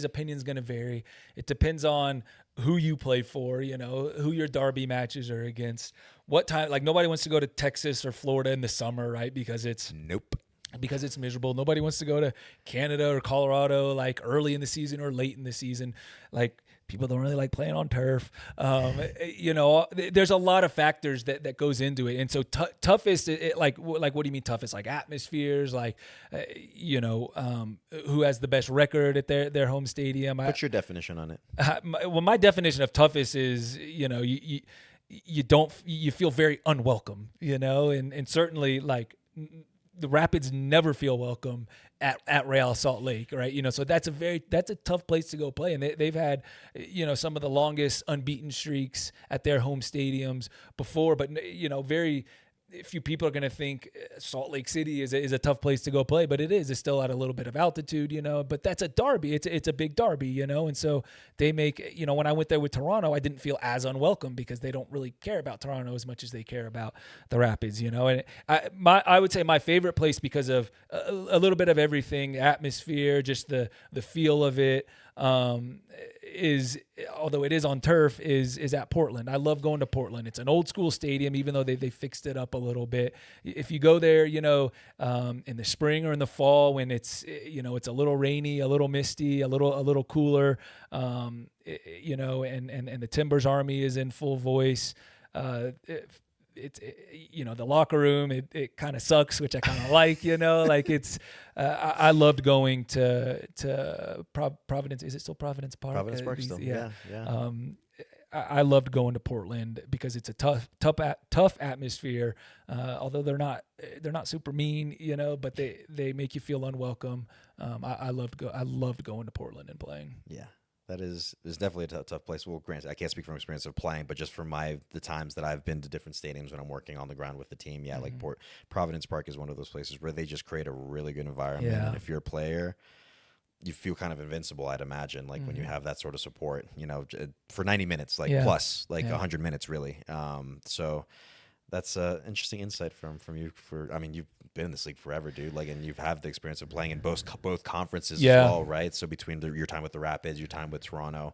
opinion is gonna vary. It depends on who you play for, who your derby matches are against, what time. Like nobody wants to go to Texas or Florida in the summer, right? Because it's miserable. Nobody wants to go to Canada or Colorado like early in the season or late in the season. Like people don't really like playing on turf. There's a lot of factors that goes into it. And so toughest, like what do you mean toughest? Like atmospheres, like, who has the best record at their home stadium? What's your definition on it? My definition of toughest is, you feel very unwelcome, and certainly like the Rapids never feel welcome at Real Salt Lake, right? So that's a tough place to go play, and they've had, some of the longest unbeaten streaks at their home stadiums before, but very few people are going to think Salt Lake City is a tough place to go play, but it is. It's still at a little bit of altitude, but that's a derby. It's a big derby, and so they make, when I went there with Toronto, I didn't feel as unwelcome because they don't really care about Toronto as much as they care about the Rapids, and I would say my favorite place because of a little bit of everything, atmosphere, just the feel of it, is, although it is on turf, is at Portland. I love going to Portland. It's an old school stadium, even though they fixed it up a little bit. If you go there, in the spring or in the fall when it's, it's a little rainy, a little misty, a little cooler, and the Timbers Army is in full voice. It's the locker room, it kind of sucks, which I kind of like, like it's, I loved going to Providence. Is it still Providence Park? Providence Park still. Yeah. I loved going to Portland because it's a tough atmosphere. Although they're not super mean, but they make you feel unwelcome. I loved going to Portland and playing. Yeah. That is definitely a tough place. Well, granted, I can't speak from experience of playing, but just from the times that I've been to different stadiums when I'm working on the ground with the team, like Providence Park is one of those places where they just create a really good environment. Yeah. And if you're a player, you feel kind of invincible, I'd imagine, like when you have that sort of support, for 90 minutes, plus 100 minutes, really. So that's interesting insight from you. You've been in this league forever, dude. And you've had the experience of playing in both conferences as well, right? So between your time with the Rapids, your time with Toronto,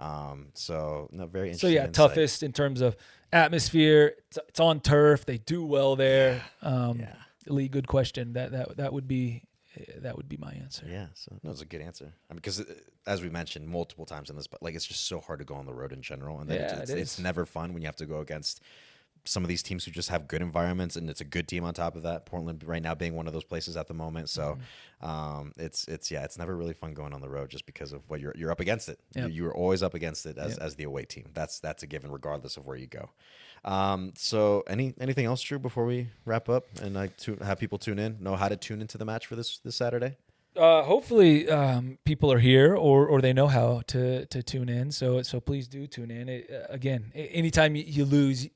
very interesting. So insight. Toughest in terms of atmosphere. It's on turf. They do well there. Lee, good question. That would be That would be my answer. Yeah, so that was a good answer. I mean, because as we mentioned multiple times in this, but like it's just so hard to go on the road in general, and then it's never fun when you have to go against some of these teams who just have good environments, and it's a good team on top of that. Portland right now being one of those places at the moment, so it's never really fun going on the road just because of what you're up against it. Yep. You're always up against it as the away team. That's a given regardless of where you go. So anything else, Drew, before we wrap up and have people know how to tune into the match for this Saturday? Hopefully people are here or they know how to tune in. So please do tune in. Again, anytime you lose,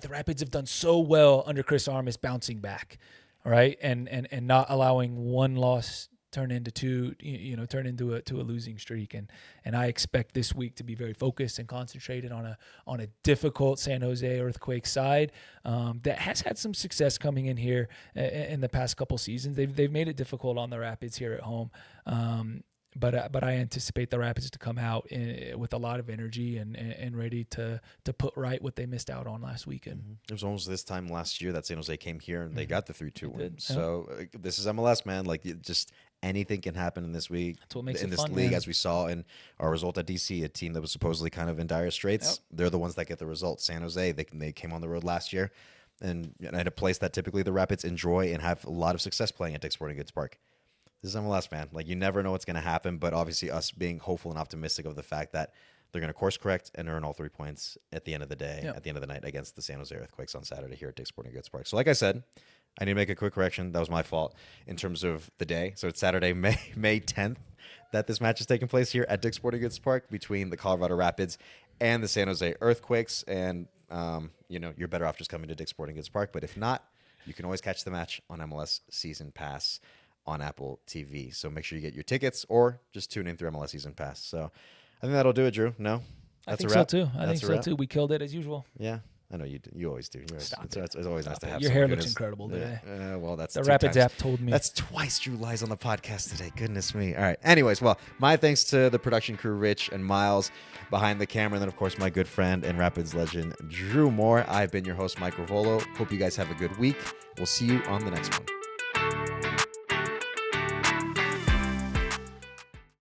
the Rapids have done so well under Chris Armas bouncing back, all right, and not allowing one loss turn into two, turn into a losing streak. And I expect this week to be very focused and concentrated on a difficult San Jose Earthquake side that has had some success coming in here in the past couple seasons. They've made it difficult on the Rapids here at home. But I anticipate the Rapids to come out with a lot of energy and ready to put right what they missed out on last weekend. Mm-hmm. It was almost this time last year that San Jose came here and they got the 3-2 win. So this is MLS, man. Like just anything can happen in this week. That's what makes in it this fun, league, man. as we saw in our result at DC, a team that was supposedly kind of in dire straits. Yep. They're the ones that get the result. San Jose, they came on the road last year, and at a place that typically the Rapids enjoy and have a lot of success playing at Dick's Sporting Goods Park. This is MLS, man. Like, you never know what's going to happen, but obviously us being hopeful and optimistic of the fact that they're going to course correct and earn all 3 points at the end of the day, at the end of the night against the San Jose Earthquakes on Saturday here at Dick's Sporting Goods Park. So like I said, I need to make a quick correction. That was my fault in terms of the day. So it's Saturday, May 10th that this match is taking place here at Dick's Sporting Goods Park between the Colorado Rapids and the San Jose Earthquakes. And, you're better off just coming to Dick's Sporting Goods Park. But if not, you can always catch the match on MLS Season Pass on Apple TV. So make sure you get your tickets or just tune in through MLS Season Pass. So I think that'll do it, Drew. No? I think so too. We killed it as usual. Yeah. I know you do. You always do. It's always nice to have your hair looks incredible today. Well, that's the Rapids app told me. That's twice Drew lies on the podcast today. Goodness me. All right. Anyways, well, my thanks to the production crew, Rich and Miles, behind the camera, and then, of course, my good friend and Rapids legend, Drew Moore. I've been your host, Mike Ravolo. Hope you guys have a good week. We'll see you on the next one.